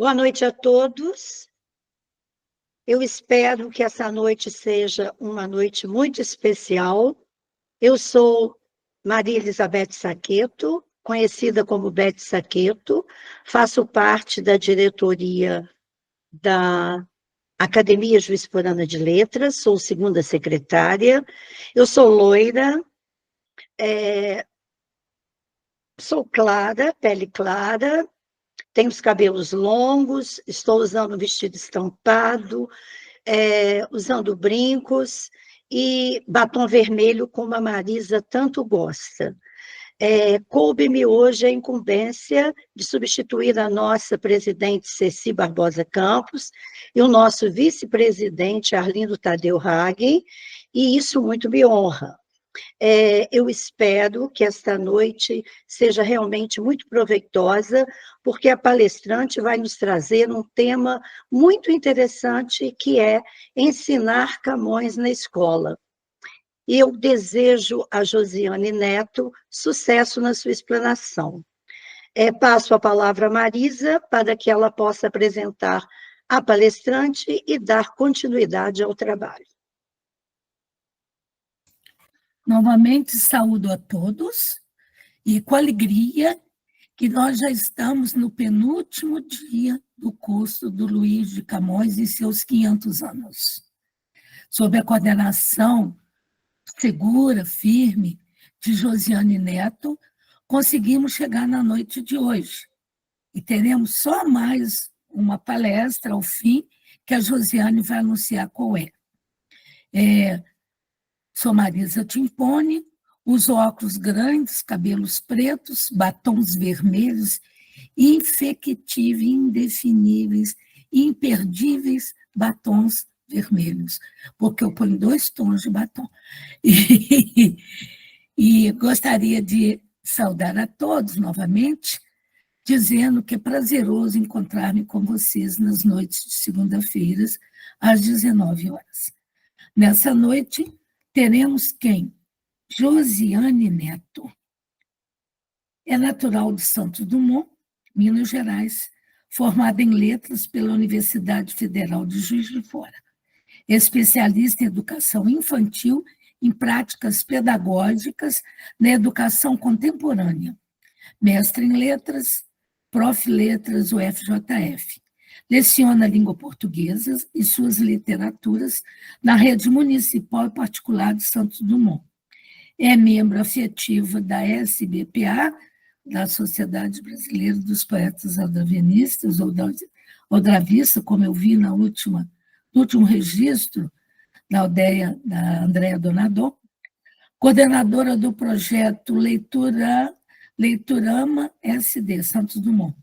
Boa noite a todos. Eu espero que essa noite seja uma noite muito especial. Eu sou Maria Elizabeth Saqueto, conhecida como Beth Saqueto, faço parte da diretoria da Academia Juiz Forana de Letras, sou segunda secretária. Eu sou loira, sou clara, pele clara, tenho os cabelos longos, estou usando um vestido estampado, usando brincos e batom vermelho, como a Marisa tanto gosta. Coube-me hoje a incumbência de substituir a nossa presidente Ceci Barbosa Campos e o nosso vice-presidente Arlindo Tadeu Hagen, e isso muito me honra. Eu espero que esta noite seja realmente muito proveitosa, porque a palestrante vai nos trazer um tema muito interessante, que é ensinar Camões na escola. E eu desejo a Josiane Neto sucesso na sua explanação. Passo a palavra a Marisa para que ela possa apresentar a palestrante e dar continuidade ao trabalho. Novamente, saúdo a todos e com alegria que nós já estamos no penúltimo dia do curso do Luiz de Camões e seus 500 anos. Sob a coordenação segura, firme, de Josiane Neto, conseguimos chegar na noite de hoje. E teremos só mais uma palestra ao fim, que a Josiane vai anunciar qual é. Sou Marisa Timpone, uso óculos grandes, cabelos pretos, batons vermelhos, infectíveis, indefiníveis, imperdíveis batons vermelhos, porque eu ponho 2 tons de batom. E gostaria de saudar a todos novamente, dizendo que é prazeroso encontrar-me com vocês nas noites de segunda-feiras, às 19 horas. Nessa noite, teremos quem? Josiane Neto. É natural de Santos Dumont, Minas Gerais, formada em letras pela Universidade Federal de Juiz de Fora. Especialista em educação infantil, em práticas pedagógicas na educação contemporânea. Mestre em letras, prof. Letras UFJF. Leciona língua portuguesa e suas literaturas na rede municipal e particular de Santos Dumont. É membro afetiva da SBPA, da Sociedade Brasileira dos Poetas Aldravianistas, ou da Aldravista, como eu vi no último registro da aldeia da Andréa Donadon, coordenadora do projeto Leiturama SD, Santos Dumont.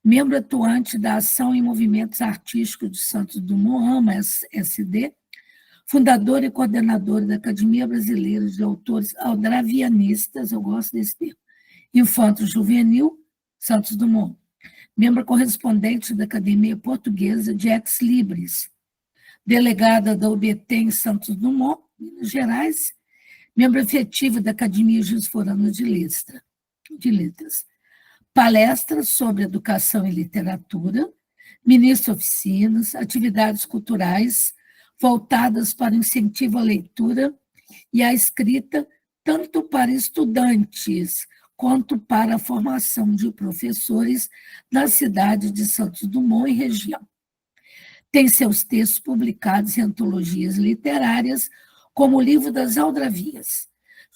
Membro atuante da Ação em Movimentos Artísticos de Santos Dumont, AMA SD, fundadora e coordenadora da Academia Brasileira de Autores Aldravianistas, eu gosto desse termo, Infanto Juvenil, Santos Dumont. Membro correspondente da Academia Portuguesa de Ex Libris, delegada da UBT em Santos Dumont, Minas Gerais, membro efetivo da Academia Juiz Forana de Letras. Palestras sobre educação e literatura, ministra oficinas, atividades culturais voltadas para o incentivo à leitura e à escrita, tanto para estudantes quanto para a formação de professores na cidade de Santos Dumont e região. Tem seus textos publicados em antologias literárias, como o Livro das Aldravias,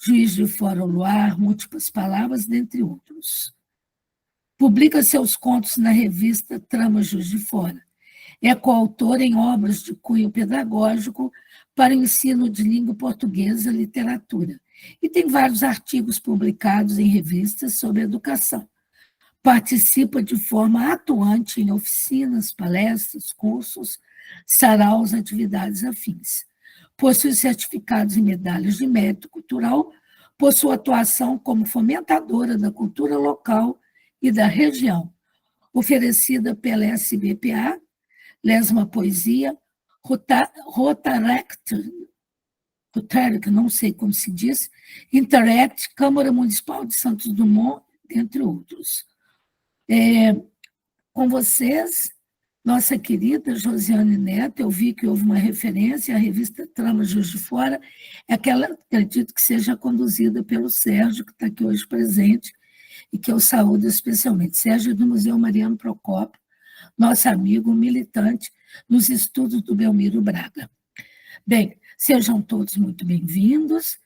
Juiz de Fora ao Luar, Múltiplas Palavras, dentre outros. Publica seus contos na revista Trama Juiz de Fora. É coautor em obras de cunho pedagógico para o ensino de língua portuguesa e literatura, e tem vários artigos publicados em revistas sobre educação. Participa de forma atuante em oficinas, palestras, cursos, saraus, atividades afins. Possui certificados e medalhas de mérito cultural por sua atuação como fomentadora da cultura local e da região, oferecida pela SBPA, Lesma Poesia, Rotaract, não sei como se diz, Interact, Câmara Municipal de Santos Dumont, entre outros. Com vocês, Nossa querida Josiane Neto, eu vi que houve uma referência à revista Trama Juiz de Fora, é aquela, acredito que seja conduzida pelo Sérgio, que está aqui hoje presente, e que eu saúdo especialmente. Sérgio do Museu Mariano Procópio, nosso amigo militante nos estudos do Belmiro Braga. Bem, sejam todos muito bem-vindos.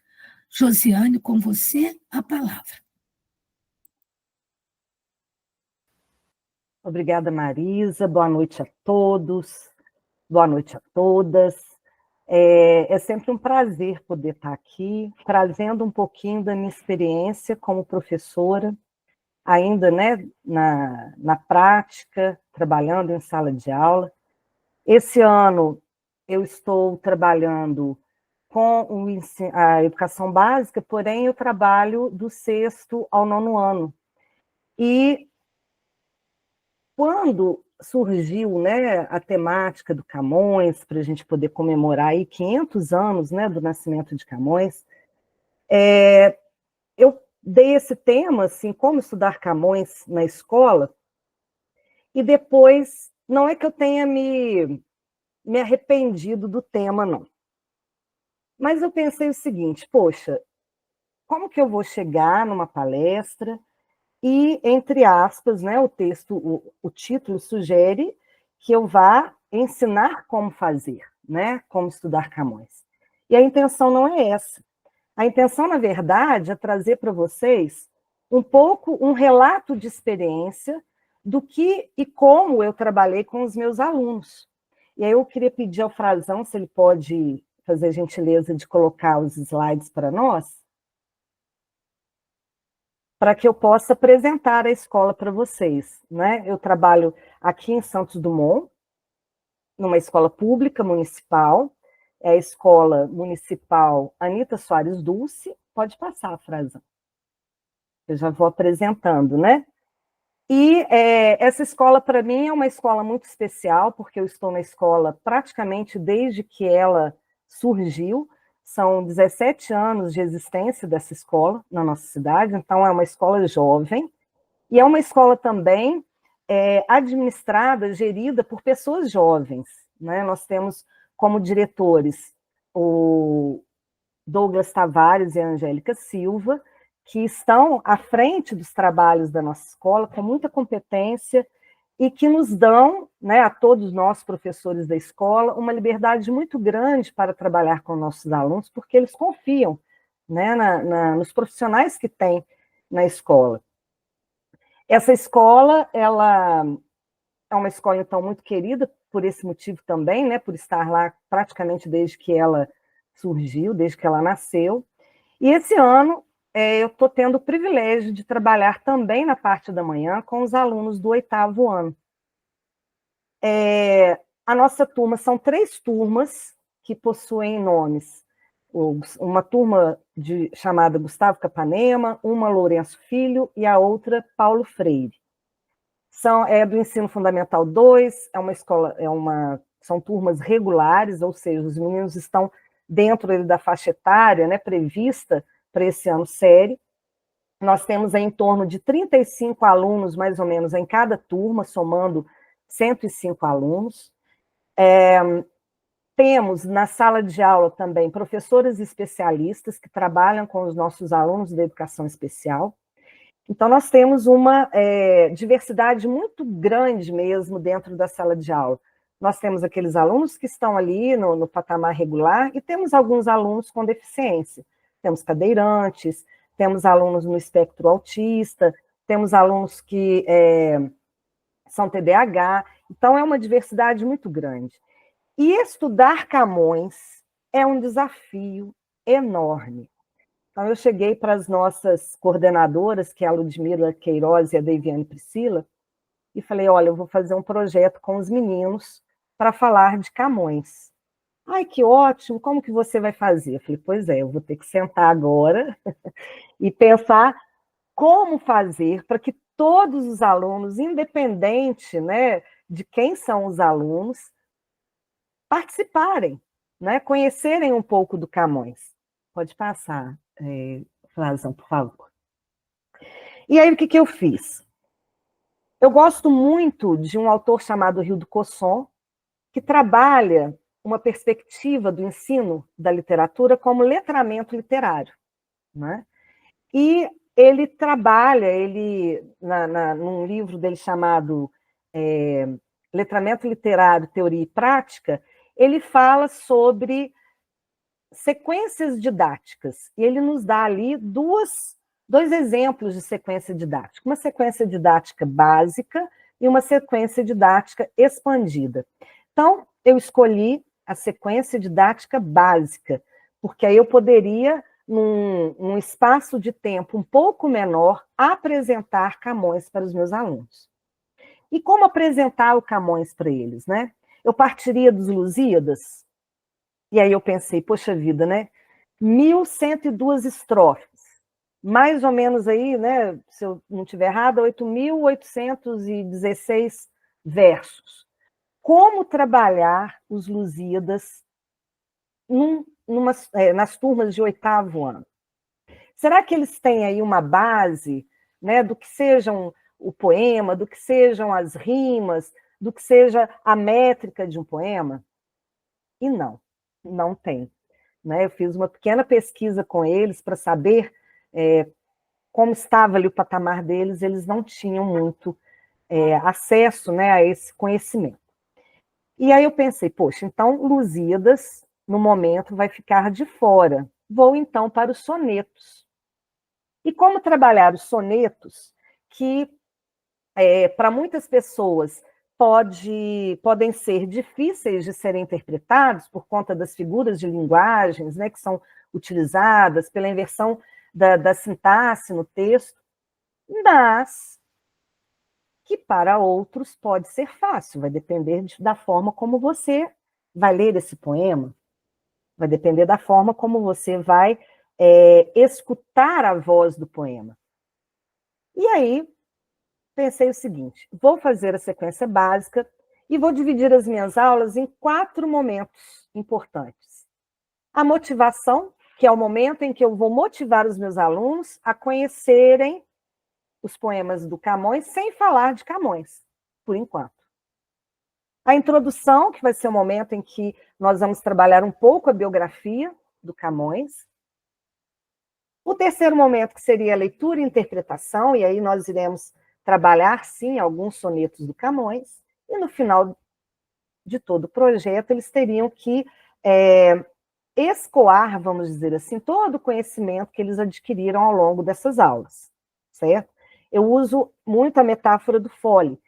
Josiane, com você, a palavra. Obrigada, Marisa. Boa noite a todos, boa noite a todas. É sempre um prazer poder estar aqui, trazendo um pouquinho da minha experiência como professora, ainda, né, na prática, trabalhando em sala de aula. Esse ano eu estou trabalhando com a educação básica, porém eu trabalho do 6º ao 9º ano. E quando surgiu, né, a temática do Camões, para a gente poder comemorar aí 500 anos, né, do nascimento de Camões, eu dei esse tema, assim, como estudar Camões na escola, e depois, não é que eu tenha me arrependido do tema, não. Mas eu pensei o seguinte, poxa, como que eu vou chegar numa palestra e, entre aspas, né, o texto, o título sugere que eu vá ensinar como fazer, né, como estudar Camões. E a intenção não é essa. A intenção, na verdade, é trazer para vocês um pouco um relato de experiência do que e como eu trabalhei com os meus alunos. E aí eu queria pedir ao Frazão se ele pode fazer a gentileza de colocar os slides para nós, para que eu possa apresentar a escola para vocês, né? Eu trabalho aqui em Santos Dumont, numa escola pública municipal, é a Escola Municipal Anita Soares Dulce. Pode passar, Frazão. Eu já vou apresentando, né? E essa escola, para mim, é uma escola muito especial, porque eu estou na escola praticamente desde que ela surgiu. São 17 anos de existência dessa escola na nossa cidade, então é uma escola jovem, e é uma escola também administrada, gerida por pessoas jovens, né? Nós temos como diretores o Douglas Tavares e a Angélica Silva, que estão à frente dos trabalhos da nossa escola, com muita competência, e que nos dão, né, a todos nós, professores da escola, uma liberdade muito grande para trabalhar com nossos alunos, porque eles confiam, né, nos profissionais que têm na escola. Essa escola, ela é uma escola, então, muito querida, por esse motivo também, né, por estar lá praticamente desde que ela surgiu, desde que ela nasceu. E esse ano, eu estou tendo o privilégio de trabalhar também na parte da manhã com os alunos do 8º ano. A nossa turma, são 3 turmas que possuem nomes. Uma turma chamada Gustavo Capanema, uma Lourenço Filho e a outra Paulo Freire. É do Ensino Fundamental 2, é uma escola, são turmas regulares, ou seja, os meninos estão dentro da faixa etária, né, prevista para esse ano série. Nós temos em torno de 35 alunos, mais ou menos, em cada turma, somando 105 alunos. Temos na sala de aula também professores especialistas que trabalham com os nossos alunos da educação especial. Então, nós temos uma diversidade muito grande mesmo dentro da sala de aula. Nós temos aqueles alunos que estão ali no patamar regular e temos alguns alunos com deficiência. Temos cadeirantes, temos alunos no espectro autista, temos alunos que são TDAH. Então, é uma diversidade muito grande. E estudar Camões é um desafio enorme. Então, eu cheguei para as nossas coordenadoras, que é a Ludmila Queiroz e a Deviane Priscila, e falei, olha, eu vou fazer um projeto com os meninos para falar de Camões. Ai, que ótimo, como que você vai fazer? Eu falei, pois é, eu vou ter que sentar agora e pensar como fazer para que todos os alunos, independente, né, de quem são os alunos, participarem, né, conhecerem um pouco do Camões. Pode passar, Frazão, por favor. E aí, o que eu fiz? Eu gosto muito de um autor chamado Hildo Cosson, que trabalha uma perspectiva do ensino da literatura como letramento literário, né? E ele trabalha, num livro dele chamado Letramento Literário, Teoria e Prática, ele fala sobre sequências didáticas, e ele nos dá ali dois exemplos de sequência didática, uma sequência didática básica e uma sequência didática expandida. Então, eu escolhi a sequência didática básica, porque aí eu poderia, num espaço de tempo um pouco menor, apresentar Camões para os meus alunos. E como apresentar o Camões para eles, né? Eu partiria dos Lusíadas, e aí eu pensei, poxa vida, né? 1.102 estrofes, mais ou menos aí, né? Se eu não estiver errado, 8.816 versos. Como trabalhar os Lusíadas nas turmas de 8º ano? Será que eles têm aí uma base, né, do que sejam o poema, do que sejam as rimas, do que seja a métrica de um poema? E não tem. Né? Eu fiz uma pequena pesquisa com eles para saber como estava ali o patamar deles, eles não tinham muito acesso, né, a esse conhecimento. E aí eu pensei, poxa, então Lusíadas, no momento, vai ficar de fora. Vou, então, para os sonetos. E como trabalhar os sonetos, que, para muitas pessoas, podem ser difíceis de serem interpretados por conta das figuras de linguagens, né, que são utilizadas, pela inversão da sintaxe no texto, mas que para outros pode ser fácil, vai depender da forma como você vai ler esse poema, vai depender da forma como você vai escutar a voz do poema. E aí, pensei o seguinte, vou fazer a sequência básica e vou dividir as minhas aulas em 4 momentos importantes. A motivação, que é o momento em que eu vou motivar os meus alunos a conhecerem os poemas do Camões sem falar de Camões, por enquanto. A introdução, que vai ser o momento em que nós vamos trabalhar um pouco a biografia do Camões. O terceiro momento, que seria a leitura e interpretação, e aí nós iremos trabalhar, sim, alguns sonetos do Camões, e no final de todo o projeto, eles teriam que escoar, vamos dizer assim, todo o conhecimento que eles adquiriram ao longo dessas aulas, certo? Eu uso muito a metáfora do Fole,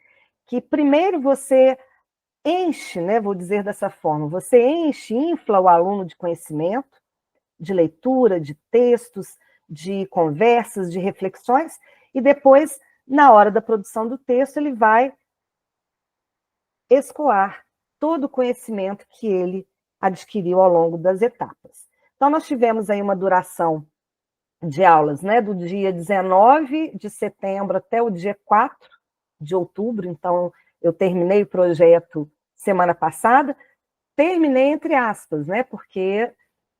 que primeiro você enche, né, vou dizer dessa forma, você infla o aluno de conhecimento, de leitura, de textos, de conversas, de reflexões, e depois, na hora da produção do texto, ele vai escoar todo o conhecimento que ele adquiriu ao longo das etapas. Então, nós tivemos aí uma duração de aulas, né, do dia 19 de setembro até o dia 4 de outubro, então eu terminei o projeto semana passada, terminei entre aspas, né, porque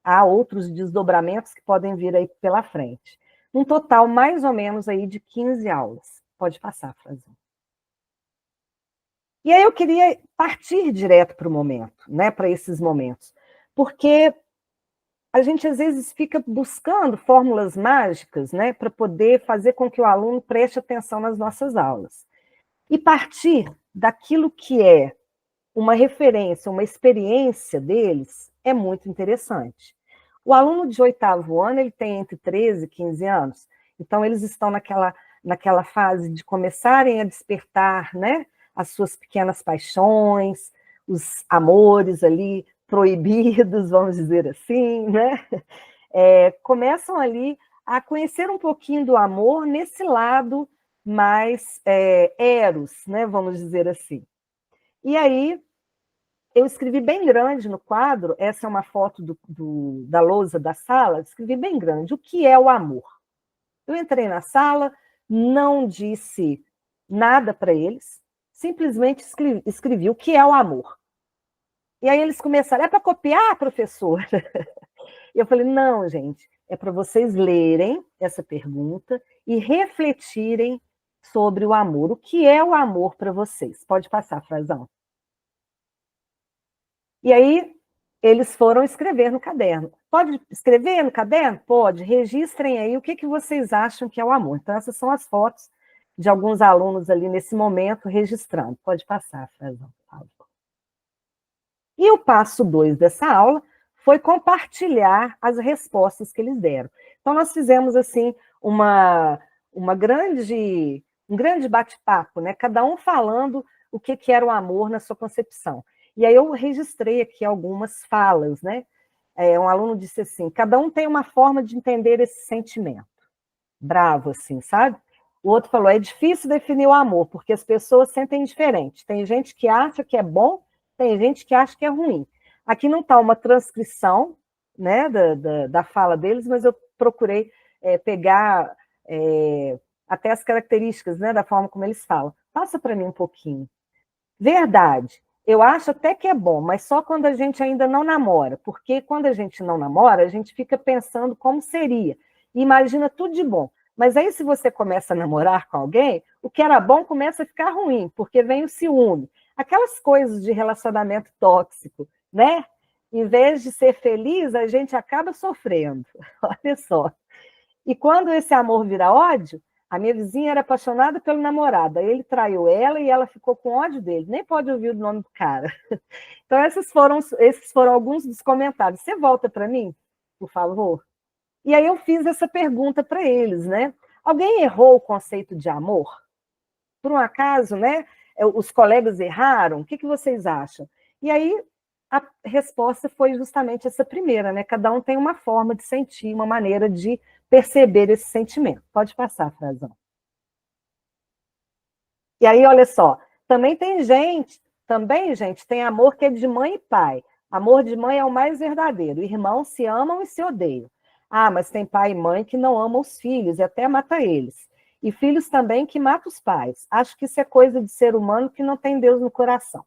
há outros desdobramentos que podem vir aí pela frente. Um total mais ou menos aí de 15 aulas. Pode passar, Franzinho. E aí eu queria partir direto para o momento, né, para esses momentos, porque a gente às vezes fica buscando fórmulas mágicas, né, para poder fazer com que o aluno preste atenção nas nossas aulas. E partir daquilo que é uma referência, uma experiência deles, é muito interessante. O aluno de 8º ano, ele tem entre 13 e 15 anos, então eles estão naquela fase de começarem a despertar, né, as suas pequenas paixões, os amores ali proibidos, vamos dizer assim, né? Começam ali a conhecer um pouquinho do amor nesse lado mais eros, né, vamos dizer assim. E aí, eu escrevi bem grande no quadro, essa é uma foto da lousa da sala, escrevi bem grande, o que é o amor? Eu entrei na sala, não disse nada para eles, simplesmente escrevi o que é o amor. E aí eles começaram, é para copiar, professor? E eu falei, não, gente, é para vocês lerem essa pergunta e refletirem sobre o amor. O que é o amor para vocês? Pode passar, Frazão. E aí, eles foram escrever no caderno. Pode escrever no caderno? Pode. Registrem aí o que vocês acham que é o amor. Então, essas são as fotos de alguns alunos ali nesse momento registrando. Pode passar, Frazão. E o passo 2 dessa aula foi compartilhar as respostas que eles deram. Então, nós fizemos, assim, um grande bate-papo, né? Cada um falando o que era o amor na sua concepção. E aí eu registrei aqui algumas falas, né? Um aluno disse assim, cada um tem uma forma de entender esse sentimento. Bravo, assim, sabe? O outro falou, é difícil definir o amor, porque as pessoas sentem diferente. Tem gente que acha que é bom, tem gente que acha que é ruim. Aqui não está uma transcrição, né, da fala deles, mas eu procurei pegar até as características, né, da forma como eles falam. Passa para mim um pouquinho. Verdade. Eu acho até que é bom, mas só quando a gente ainda não namora, porque quando a gente não namora, a gente fica pensando como seria, e imagina tudo de bom. Mas aí, se você começa a namorar com alguém, o que era bom começa a ficar ruim, porque vem o ciúme. Aquelas coisas de relacionamento tóxico, né? Em vez de ser feliz, a gente acaba sofrendo. Olha só. E quando esse amor vira ódio, a minha vizinha era apaixonada pelo namorado, aí ele traiu ela e ela ficou com ódio dele, nem pode ouvir o nome do cara. Então, esses foram alguns dos comentários. Você volta para mim, por favor? E aí eu fiz essa pergunta para eles, né? Alguém errou o conceito de amor? Por um acaso, né? Os colegas erraram? O que vocês acham? E aí a resposta foi justamente essa primeira, né? Cada um tem uma forma de sentir, uma maneira de perceber esse sentimento. Pode passar, Frazão. E aí, olha só, também, gente, tem amor que é de mãe e pai. Amor de mãe é o mais verdadeiro. Irmãos se amam e se odeiam. Ah, mas tem pai e mãe que não amam os filhos e até mata eles. E filhos também que matam os pais. Acho que isso é coisa de ser humano que não tem Deus no coração.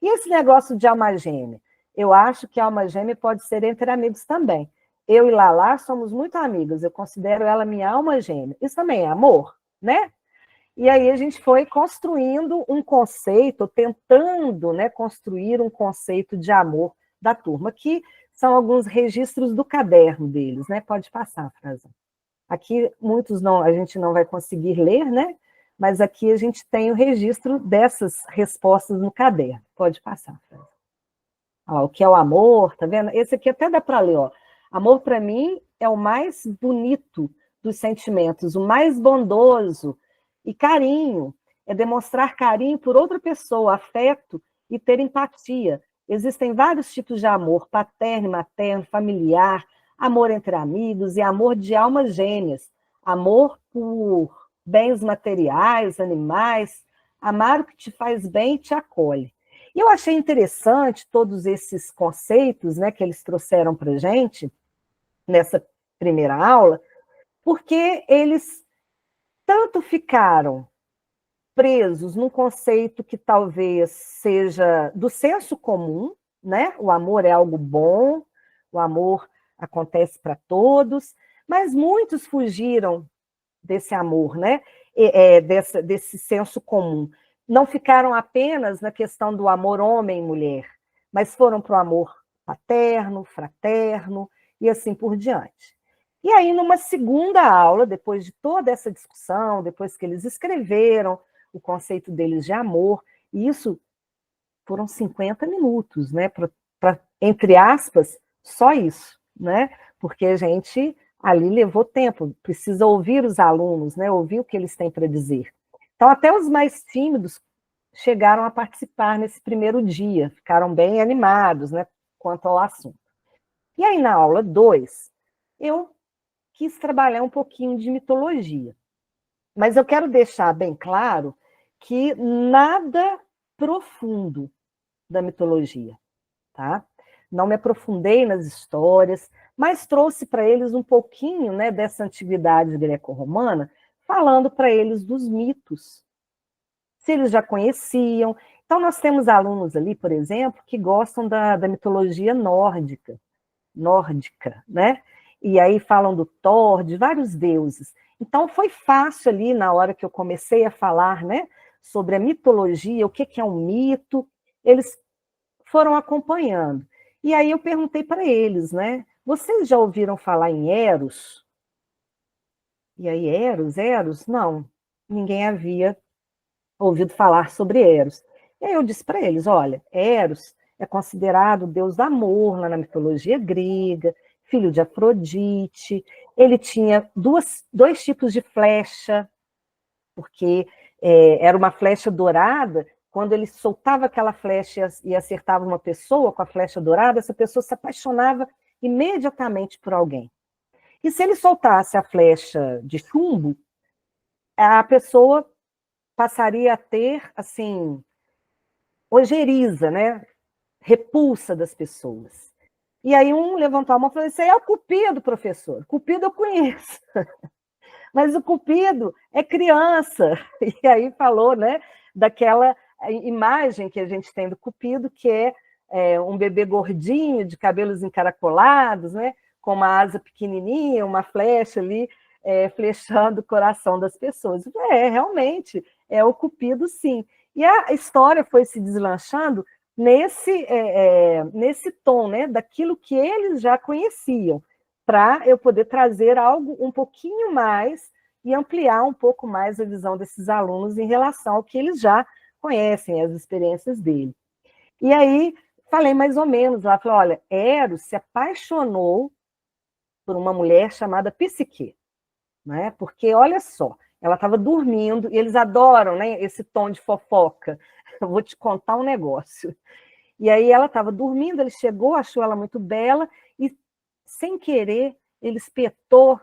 E esse negócio de alma gêmea? Eu acho que alma gêmea pode ser entre amigos também. Eu e Lala somos muito amigas, eu considero ela minha alma gêmea. Isso também é amor, né? E aí a gente foi construindo um conceito, tentando, né, construir um conceito de amor da turma, que são alguns registros do caderno deles, né? Pode passar, Frazão. Aqui muitos a gente não vai conseguir ler, né? Mas aqui a gente tem o registro dessas respostas no caderno. Pode passar, Frazão. Ó, o que é o amor, tá vendo? Esse aqui até dá para ler, ó. Amor, para mim, é o mais bonito dos sentimentos, o mais bondoso. E carinho é demonstrar carinho por outra pessoa, afeto e ter empatia. Existem vários tipos de amor, paterno, materno, familiar, amor entre amigos e amor de almas gêmeas, amor por bens materiais, animais, amar o que te faz bem e te acolhe. E eu achei interessante todos esses conceitos, né, que eles trouxeram para a gente nessa primeira aula, porque eles tanto ficaram presos num conceito que talvez seja do senso comum, né? O amor é algo bom, o amor acontece para todos, mas muitos fugiram desse amor, né? Desse senso comum. Não ficaram apenas na questão do amor homem e mulher, mas foram para o amor paterno, fraterno e assim por diante. E aí, numa segunda aula, depois de toda essa discussão, depois que eles escreveram o conceito deles de amor, e isso foram 50 minutos, né? Entre aspas, só isso, né? Porque a gente ali levou tempo, precisa ouvir os alunos, né? Ouvir o que eles têm para dizer. Então, até os mais tímidos chegaram a participar nesse primeiro dia, ficaram bem animados, né? Quanto ao assunto. E aí, na aula 2, eu quis trabalhar um pouquinho de mitologia. Mas eu quero deixar bem claro que nada profundo da mitologia, tá? Não me aprofundei nas histórias, mas trouxe para eles um pouquinho, né, dessa antiguidade greco-romana, falando para eles dos mitos, se eles já conheciam. Então, nós temos alunos ali, por exemplo, que gostam da mitologia nórdica, né? E aí falam do Thor, de vários deuses. Então, foi fácil ali, na hora que eu comecei a falar, né, sobre a mitologia, o que é um mito, eles foram acompanhando. E aí eu perguntei para eles, né, vocês já ouviram falar em Eros? E aí, Eros? Não, ninguém havia ouvido falar sobre Eros. E aí eu disse para eles, olha, Eros é considerado o deus do amor lá na mitologia grega, filho de Afrodite, ele tinha dois tipos de flecha, porque era uma flecha dourada, quando ele soltava aquela flecha e acertava uma pessoa com a flecha dourada, essa pessoa se apaixonava imediatamente por alguém. E se ele soltasse a flecha de chumbo, a pessoa passaria a ter, assim, ojeriza, né? Repulsa das pessoas. E aí um levantou a mão e falou, isso aí é o Cupido, professor. Cupido eu conheço. Mas o Cupido é criança. E aí falou, né, daquela imagem que a gente tem do Cupido, que é um bebê gordinho, de cabelos encaracolados, né, com uma asa pequenininha, uma flecha ali, flechando o coração das pessoas. Realmente, é o Cupido, sim. E a história foi se deslanchando nesse tom, né, daquilo que eles já conheciam, para eu poder trazer algo um pouquinho mais e ampliar um pouco mais a visão desses alunos em relação ao que eles já conhecem, as experiências dele. E aí, falei mais ou menos lá, falei, olha, Eros se apaixonou por uma mulher chamada Psique, né? Porque, olha só, ela estava dormindo, e eles adoram, né, esse tom de fofoca. Eu vou te contar um negócio. E aí ela estava dormindo, ele chegou, achou ela muito bela, e, sem querer, ele espetou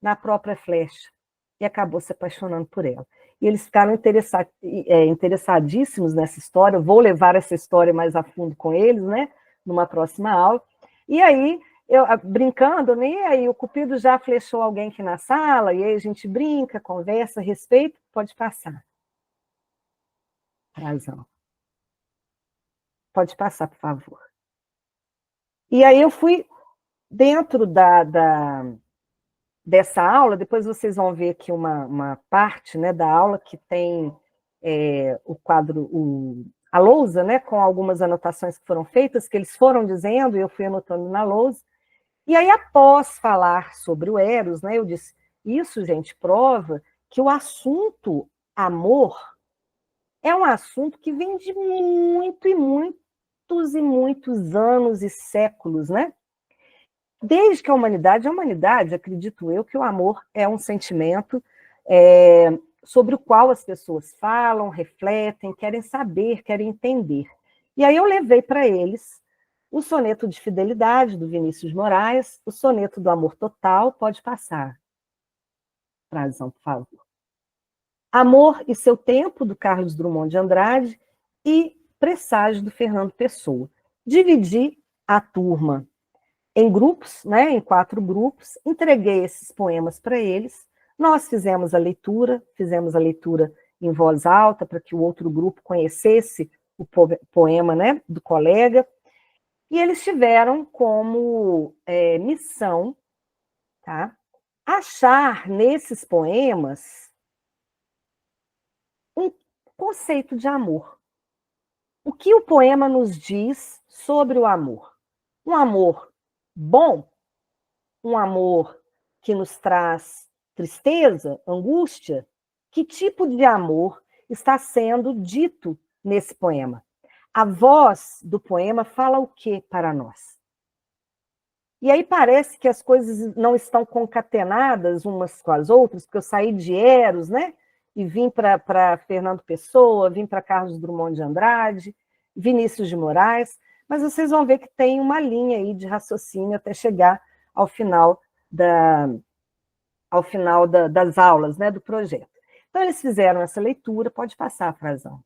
na própria flecha, e acabou se apaixonando por ela. E eles ficaram interessadíssimos nessa história, eu vou levar essa história mais a fundo com eles, né, numa próxima aula. E aí, brincando, né, e aí o Cupido já flechou alguém aqui na sala, e aí a gente brinca, conversa, respeito, pode passar. Razão. Pode passar, por favor. E aí eu fui dentro dessa aula, depois vocês vão ver aqui uma parte, né, da aula que tem o quadro, a lousa, né, com algumas anotações que foram feitas, que eles foram dizendo, e eu fui anotando na lousa. E aí, após falar sobre o Eros, né, eu disse, isso, gente, prova que o assunto amor é um assunto que vem de muitos anos e séculos, né? Desde que a humanidade, acredito eu, que o amor é um sentimento sobre o qual as pessoas falam, refletem, querem saber, querem entender. E aí eu levei para eles o soneto de fidelidade, do Vinícius de Moraes, o soneto do amor total, pode passar. Trazão, por favor. Amor e seu tempo, do Carlos Drummond de Andrade, e Presságio, do Fernando Pessoa. Dividi a turma em grupos, né, em 4 grupos, entreguei esses poemas para eles, nós fizemos a leitura em voz alta, para que o outro grupo conhecesse o poema, né, do colega, e eles tiveram como missão, tá, achar nesses poemas um conceito de amor. O que o poema nos diz sobre o amor? Um amor bom? Um amor que nos traz tristeza, angústia? Que tipo de amor está sendo dito nesse poema? A voz do poema fala o que para nós? E aí parece que as coisas não estão concatenadas umas com as outras, porque eu saí de Eros, né? E vim para Fernando Pessoa, vim para Carlos Drummond de Andrade, Vinícius de Moraes, mas vocês vão ver que tem uma linha aí de raciocínio até chegar ao final das aulas, né, do projeto. Então, eles fizeram essa leitura, pode passar, Frazão.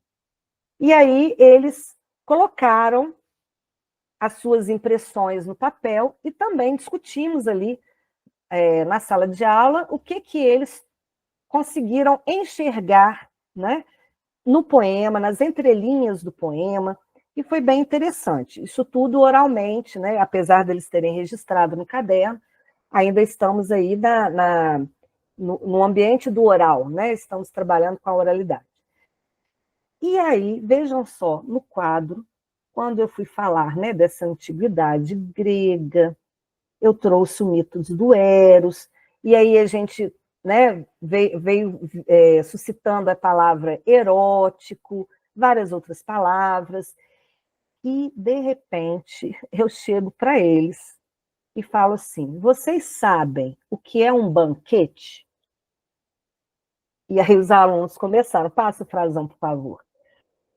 E aí, eles colocaram as suas impressões no papel e também discutimos ali na sala de aula o que eles conseguiram enxergar, né, no poema, nas entrelinhas do poema, e foi bem interessante. Isso tudo oralmente, né, apesar deles terem registrado no caderno, ainda estamos aí no ambiente do oral, né? Estamos trabalhando com a oralidade. E aí, vejam só, no quadro, quando eu fui falar, né, dessa antiguidade grega, eu trouxe o mito do Eros, e aí a gente, né, veio suscitando a palavra erótico, várias outras palavras, e, de repente, eu chego para eles e falo assim, vocês sabem o que é um banquete? E aí os alunos começaram, passa o frasão, por favor.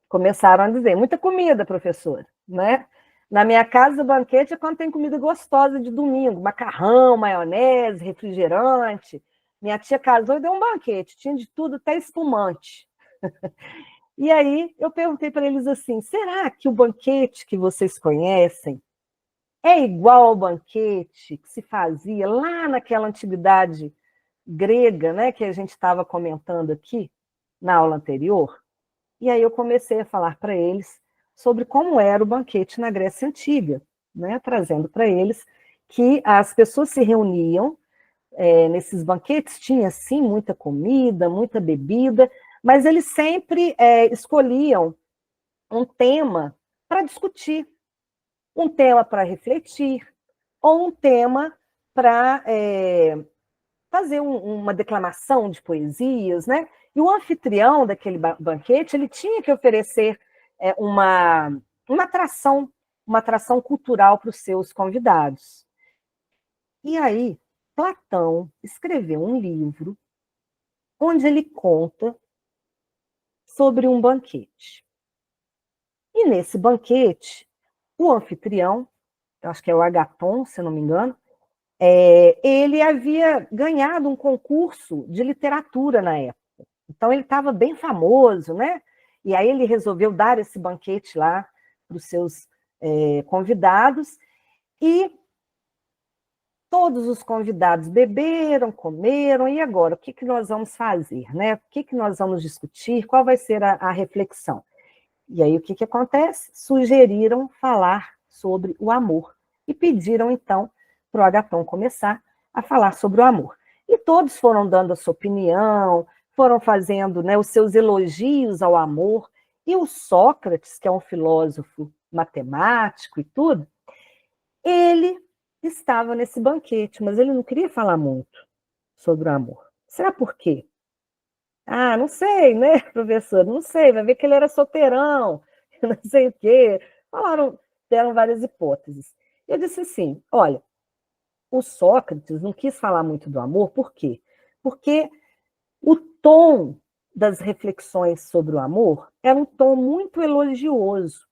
Começaram a dizer, muita comida, professora, né? Na minha casa, o banquete é quando tem comida gostosa de domingo, macarrão, maionese, refrigerante. Minha tia casou e deu um banquete, tinha de tudo, até espumante. E aí eu perguntei para eles assim, será que o banquete que vocês conhecem é igual ao banquete que se fazia lá naquela antiguidade grega, né, que a gente estava comentando aqui na aula anterior? E aí eu comecei a falar para eles sobre como era o banquete na Grécia Antiga, né, trazendo para eles que as pessoas se reuniam nesses banquetes, tinha sim muita comida, muita bebida, mas eles sempre escolhiam um tema para discutir, um tema para refletir, ou um tema para fazer uma declamação de poesias, né? E o anfitrião daquele banquete, ele tinha que oferecer uma atração cultural para os seus convidados. E aí, Platão escreveu um livro onde ele conta sobre um banquete. E nesse banquete, o anfitrião, eu acho que é o Agaton, se não me engano, ele havia ganhado um concurso de literatura na época. Então, ele estava bem famoso, né? E aí ele resolveu dar esse banquete lá para os seus convidados, e todos os convidados beberam, comeram, e agora, o que nós vamos fazer, né? O que nós vamos discutir? Qual vai ser a reflexão? E aí, o que acontece? Sugeriram falar sobre o amor, e pediram, então, para o Agaton começar a falar sobre o amor. E todos foram dando a sua opinião, foram fazendo, né, os seus elogios ao amor, e o Sócrates, que é um filósofo matemático e tudo, ele estava nesse banquete, mas ele não queria falar muito sobre o amor. Será por quê? Ah, não sei, né, professor? Não sei, vai ver que ele era solteirão, não sei o quê. Deram várias hipóteses. Eu disse assim, olha, o Sócrates não quis falar muito do amor, por quê? Porque o tom das reflexões sobre o amor era um tom muito elogioso.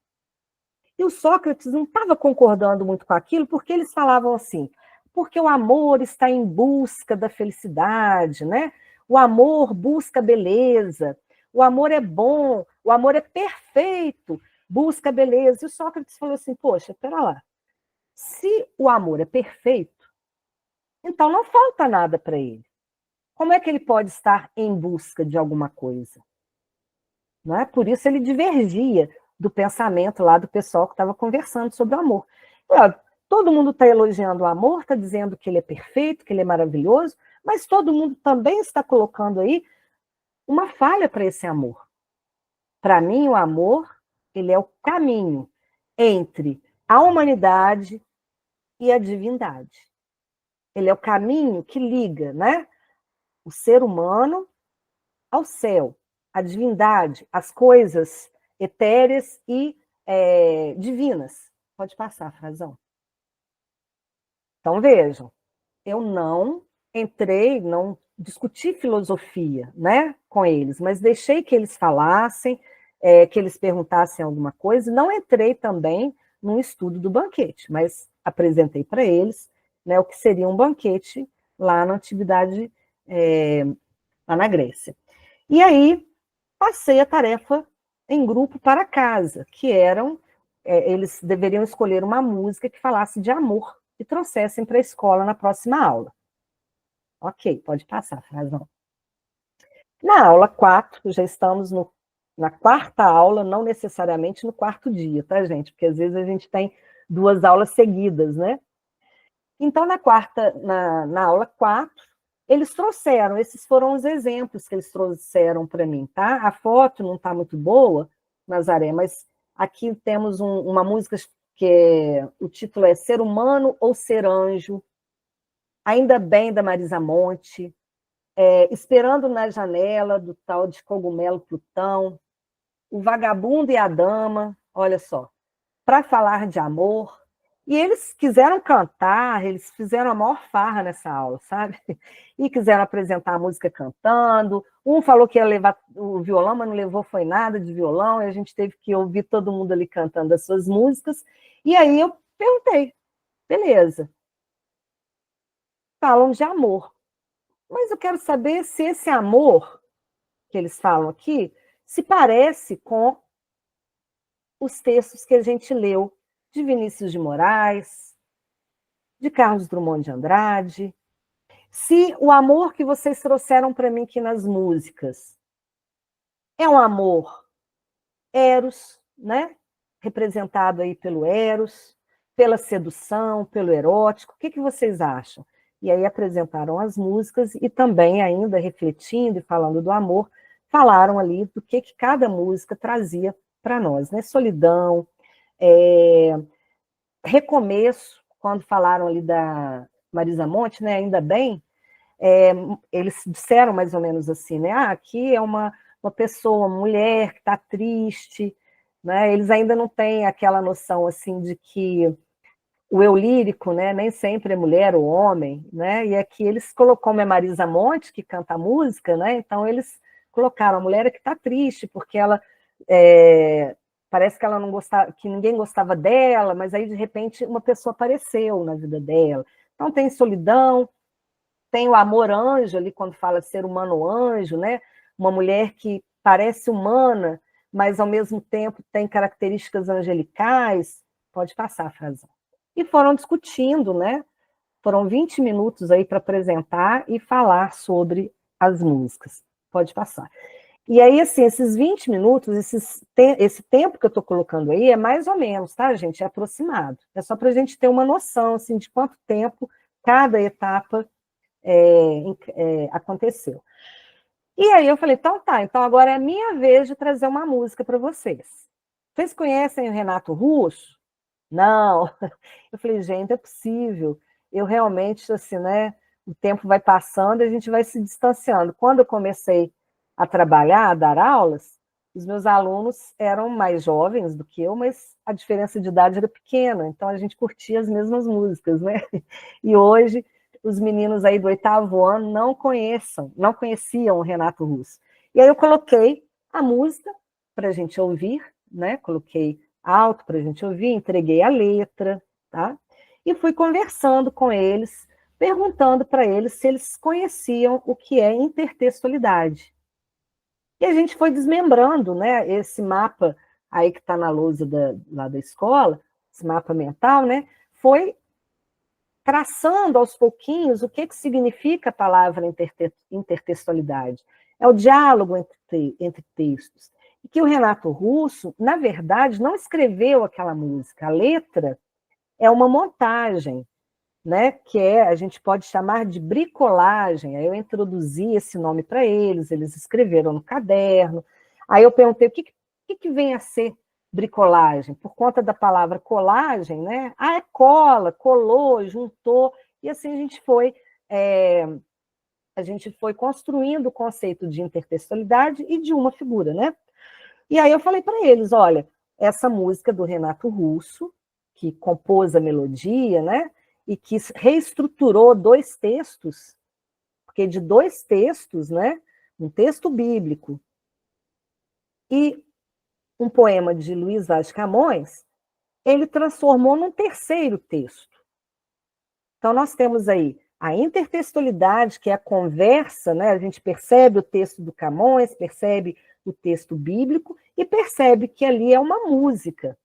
E o Sócrates não estava concordando muito com aquilo, porque eles falavam assim, porque o amor está em busca da felicidade, né? O amor busca beleza, o amor é bom, o amor é perfeito, busca beleza. E o Sócrates falou assim, poxa, espera lá, se o amor é perfeito, então não falta nada para ele. Como é que ele pode estar em busca de alguma coisa? Não é? Por isso ele divergia do pensamento lá do pessoal que estava conversando sobre o amor. Todo mundo está elogiando o amor, está dizendo que ele é perfeito, que ele é maravilhoso, mas todo mundo também está colocando aí uma falha para esse amor. Para mim, o amor, ele é o caminho entre a humanidade e a divindade. Ele é o caminho que liga, né, o ser humano ao céu, a divindade, as coisas etéreas e divinas. Pode passar, Frazão. Então, vejam, eu não entrei, não discuti filosofia, né, com eles, mas deixei que eles falassem, que eles perguntassem alguma coisa, não entrei também no estudo do banquete, mas apresentei para eles, né, o que seria um banquete lá na antiguidade, lá na Grécia. E aí, passei a tarefa em grupo para casa, que eles deveriam escolher uma música que falasse de amor e trouxessem para a escola na próxima aula. Ok, pode passar, Frazão. Na aula 4, já estamos na quarta aula, não necessariamente no quarto dia, tá, gente? Porque às vezes a gente tem 2 aulas seguidas, né? Então, na aula 4, eles trouxeram, esses foram os exemplos que eles trouxeram para mim, tá? A foto não está muito boa, Nazaré, mas aqui temos uma música que o título é Ser Humano ou Ser Anjo, Ainda Bem, da Marisa Monte, Esperando na Janela, do tal de Cogumelo Plutão, O Vagabundo e a Dama, olha só, Para Falar de Amor. E eles quiseram cantar, eles fizeram a maior farra nessa aula, sabe? E quiseram apresentar a música cantando. Um falou que ia levar o violão, mas não levou foi nada de violão, e a gente teve que ouvir todo mundo ali cantando as suas músicas. E aí eu perguntei, beleza, falam de amor, mas eu quero saber se esse amor que eles falam aqui se parece com os textos que a gente leu de Vinícius de Moraes, de Carlos Drummond de Andrade, se o amor que vocês trouxeram para mim aqui nas músicas é um amor eros, né? Representado aí pelo eros, pela sedução, pelo erótico, o que vocês acham? E aí apresentaram as músicas e também ainda refletindo e falando do amor, falaram ali do que cada música trazia para nós, né? Solidão, recomeço, quando falaram ali da Marisa Monte, né? Ainda bem, eles disseram mais ou menos assim, né? Aqui é uma pessoa, uma mulher que está triste, né? Eles ainda não têm aquela noção assim de que o eu lírico, né, nem sempre é mulher ou homem, né? E aqui eles colocou, como é Marisa Monte que canta a música, né? Então eles colocaram a mulher que está triste porque ela parece que ela não gostava, que ninguém gostava dela, mas aí de repente uma pessoa apareceu na vida dela. Então tem solidão, tem o amor anjo ali quando fala ser humano anjo, né? Uma mulher que parece humana, mas ao mesmo tempo tem características angelicais. Pode passar, Frazão. E foram discutindo, né? Foram 20 minutos aí para apresentar e falar sobre as músicas. Pode passar. E aí, assim, esses 20 minutos, esse tempo que eu estou colocando aí é mais ou menos, tá, gente? É aproximado. É só para a gente ter uma noção, assim, de quanto tempo cada etapa aconteceu. E aí eu falei, então tá, então agora é a minha vez de trazer uma música para vocês. Vocês conhecem o Renato Russo? Não. Eu falei, gente, é possível. Eu realmente, assim, né, o tempo vai passando e a gente vai se distanciando. Quando eu comecei a trabalhar, a dar aulas, os meus alunos eram mais jovens do que eu, mas a diferença de idade era pequena, então a gente curtia as mesmas músicas, né? E hoje os meninos aí do 8º ano não conheciam o Renato Russo. E aí eu coloquei a música para a gente ouvir, né? Coloquei alto para a gente ouvir, entreguei a letra, tá? E fui conversando com eles, perguntando para eles se eles conheciam o que é intertextualidade. E a gente foi desmembrando, né? Esse mapa aí que está na lousa lá da escola, esse mapa mental, né? Foi traçando aos pouquinhos o que significa a palavra intertextualidade. É o diálogo entre textos. E que o Renato Russo, na verdade, não escreveu aquela música. A letra é uma montagem, né, que a gente pode chamar de bricolagem. Aí eu introduzi esse nome para eles escreveram no caderno. Aí eu perguntei o que vem a ser bricolagem, por conta da palavra colagem, né? É cola, colou, juntou, e assim a gente foi construindo o conceito de intertextualidade e de uma figura, né? E aí eu falei para eles, olha, essa música do Renato Russo, que compôs a melodia, né? E que reestruturou 2 textos, porque de 2 textos, né? Um texto bíblico e um poema de Luiz Vaz de Camões, ele transformou num 3º texto. Então, nós temos aí a intertextualidade, que é a conversa, né? A gente percebe o texto do Camões, percebe o texto bíblico e percebe que ali é uma música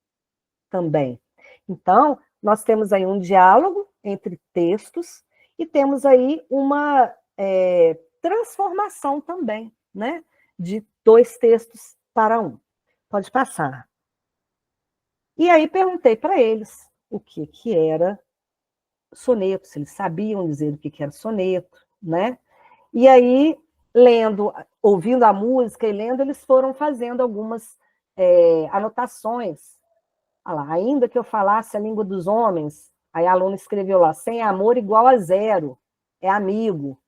também. Então, nós temos aí um diálogo entre textos e temos aí uma transformação também, né? De 2 textos para um. Pode passar. E aí perguntei para eles o que era soneto, se eles sabiam dizer o que era soneto, né? E aí, lendo, ouvindo a música e lendo, eles foram fazendo algumas anotações. Olha lá, ainda que eu falasse a língua dos homens, aí a aluna escreveu lá, sem amor igual a zero, é amigo,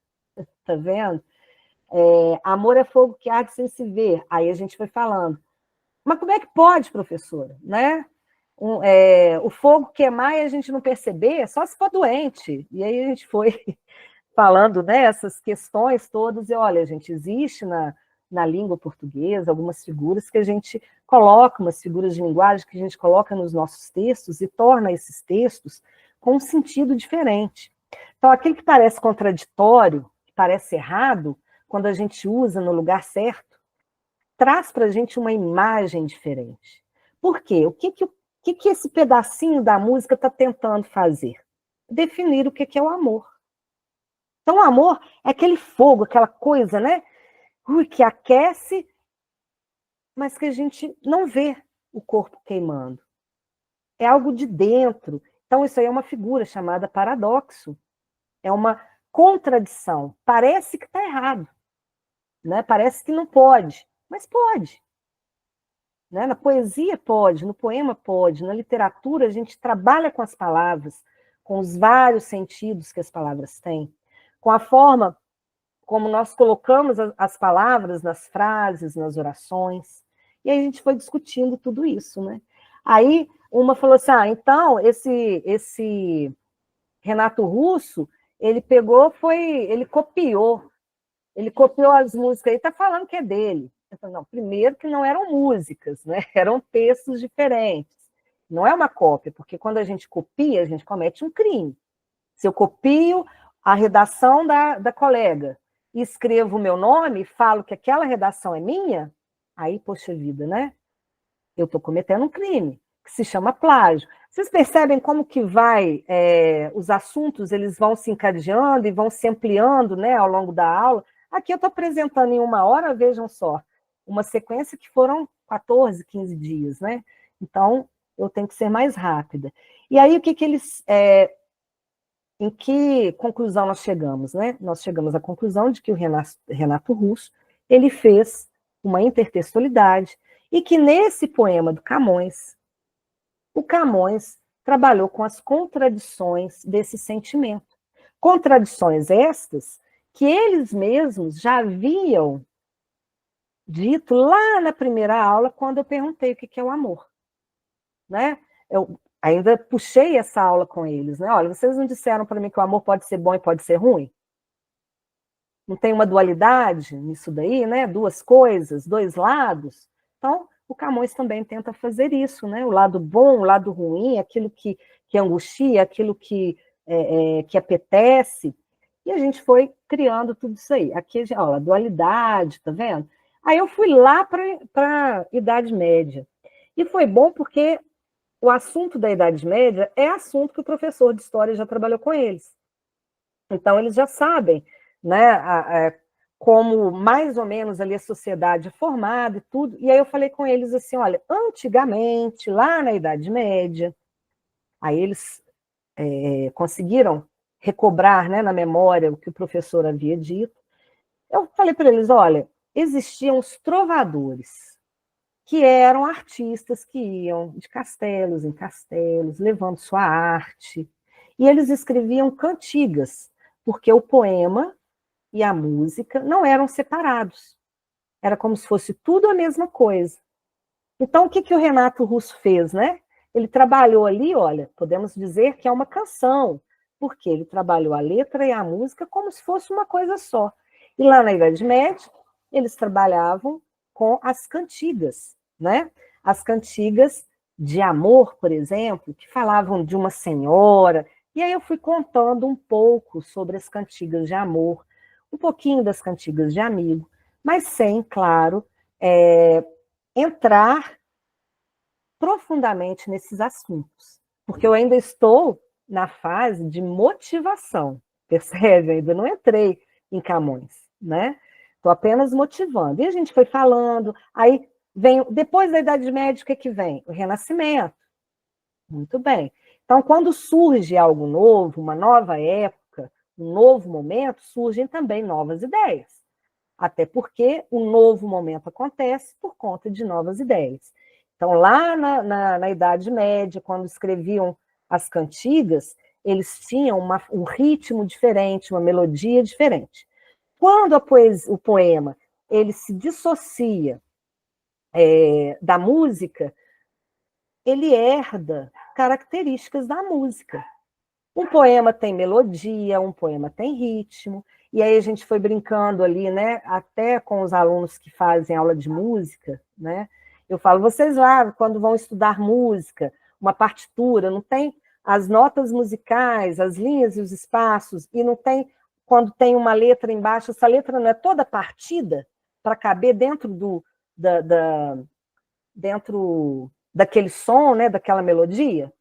tá vendo? Amor é fogo que arde sem se ver. Aí a gente foi falando. Mas como é que pode, professora? Né? O fogo queimar e a gente não perceber, só se for doente. E aí a gente foi falando, né, essas questões todas, e olha, gente, existe na língua portuguesa algumas figuras que a gente coloca, umas figuras de linguagem que a gente coloca nos nossos textos e torna esses textos com um sentido diferente. Então, aquilo que parece contraditório, que parece errado, quando a gente usa no lugar certo, traz para a gente uma imagem diferente. Por quê? O que esse pedacinho da música está tentando fazer? Definir o que é o amor. Então, o amor é aquele fogo, aquela coisa, né? Que aquece, mas que a gente não vê o corpo queimando. É algo de dentro. Então, isso aí é uma figura chamada paradoxo. É uma contradição. Parece que está errado, né? Parece que não pode, mas pode. Né? Na poesia pode, no poema pode, na literatura a gente trabalha com as palavras, com os vários sentidos que as palavras têm, com a forma como nós colocamos as palavras nas frases, nas orações, e aí a gente foi discutindo tudo isso, né? Aí uma falou assim, então esse Renato Russo, ele copiou as músicas, ele está falando que é dele. Eu falei, não, primeiro que não eram músicas, né? Eram textos diferentes. Não é uma cópia, porque quando a gente copia, a gente comete um crime. Se eu copio a redação da colega e escrevo o meu nome, falo que aquela redação é minha, aí, poxa vida, né? Eu estou cometendo um crime, que se chama plágio. Vocês percebem como que os assuntos eles vão se encadeando e vão se ampliando, né, ao longo da aula? Aqui eu estou apresentando em 1 hora, vejam só, uma sequência que foram 14, 15 dias, né? Então, eu tenho que ser mais rápida. E aí, em que conclusão nós chegamos, né? Nós chegamos à conclusão de que o Renato Russo, ele fez uma intertextualidade e que nesse poema do Camões, o Camões trabalhou com as contradições desse sentimento. Contradições estas que eles mesmos já haviam dito lá na primeira aula, quando eu perguntei o que é o amor. Né? Eu ainda puxei essa aula com eles. Né? Olha, vocês não disseram para mim que o amor pode ser bom e pode ser ruim? Não tem uma dualidade nisso daí, né? Duas coisas, dois lados? Então, o Camões também tenta fazer isso, né? O lado bom, o lado ruim, aquilo que angustia, aquilo que apetece. E a gente foi criando tudo isso aí. Aqui, olha, a dualidade, tá vendo? Aí eu fui lá para a Idade Média. E foi bom porque o assunto da Idade Média é assunto que o professor de História já trabalhou com eles. Então, eles já sabem, né, como mais ou menos ali a sociedade é formada e tudo. E aí eu falei com eles assim, olha, antigamente, lá na Idade Média, aí eles conseguiram recobrar, né, na memória o que o professor havia dito. Eu falei para eles, olha, existiam os trovadores, que eram artistas que iam de castelos em castelos, levando sua arte, e eles escreviam cantigas, porque o poema e a música não eram separados. Era como se fosse tudo a mesma coisa. Então, o que o Renato Russo fez, né? Ele trabalhou ali, olha, podemos dizer que é uma canção, porque ele trabalhou a letra e a música como se fosse uma coisa só. E lá na Idade Média, eles trabalhavam com as cantigas, né? As cantigas de amor, por exemplo, que falavam de uma senhora. E aí eu fui contando um pouco sobre as cantigas de amor, um pouquinho das cantigas de amigo, mas sem, claro, entrar profundamente nesses assuntos, porque eu ainda estou na fase de motivação, percebe? Ainda não entrei em Camões, né? Estou apenas motivando. E a gente foi falando, aí vem, depois da Idade Média, o que vem? O Renascimento. Muito bem. Então, quando surge algo novo, uma nova época, um novo momento, surgem também novas ideias. Até porque o novo momento acontece por conta de novas ideias. Então, lá na Idade Média, quando escreviam as cantigas, eles tinham um ritmo diferente, uma melodia diferente. Quando o poema ele se dissocia da música, ele herda características da música. Um poema tem melodia, um poema tem ritmo, e aí a gente foi brincando ali, né, até com os alunos que fazem aula de música, né, eu falo, vocês lá, quando vão estudar música, uma partitura, não tem as notas musicais, as linhas e os espaços, e não tem, quando tem uma letra embaixo, essa letra não é toda partida para caber dentro dentro daquele som, né, daquela melodia?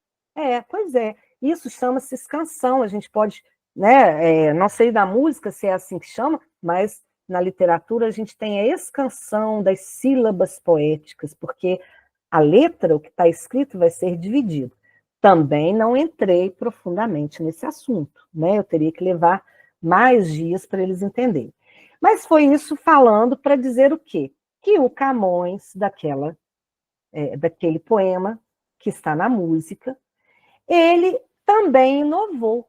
Pois é. Isso chama-se escansão. A gente pode, né, não sei da música se é assim que chama, mas na literatura a gente tem a escansão das sílabas poéticas, porque a letra, o que está escrito, vai ser dividido. Também não entrei profundamente nesse assunto, né? Eu teria que levar mais dias para eles entenderem. Mas foi isso falando para dizer o quê? Que o Camões, daquele poema que está na música, ele também inovou,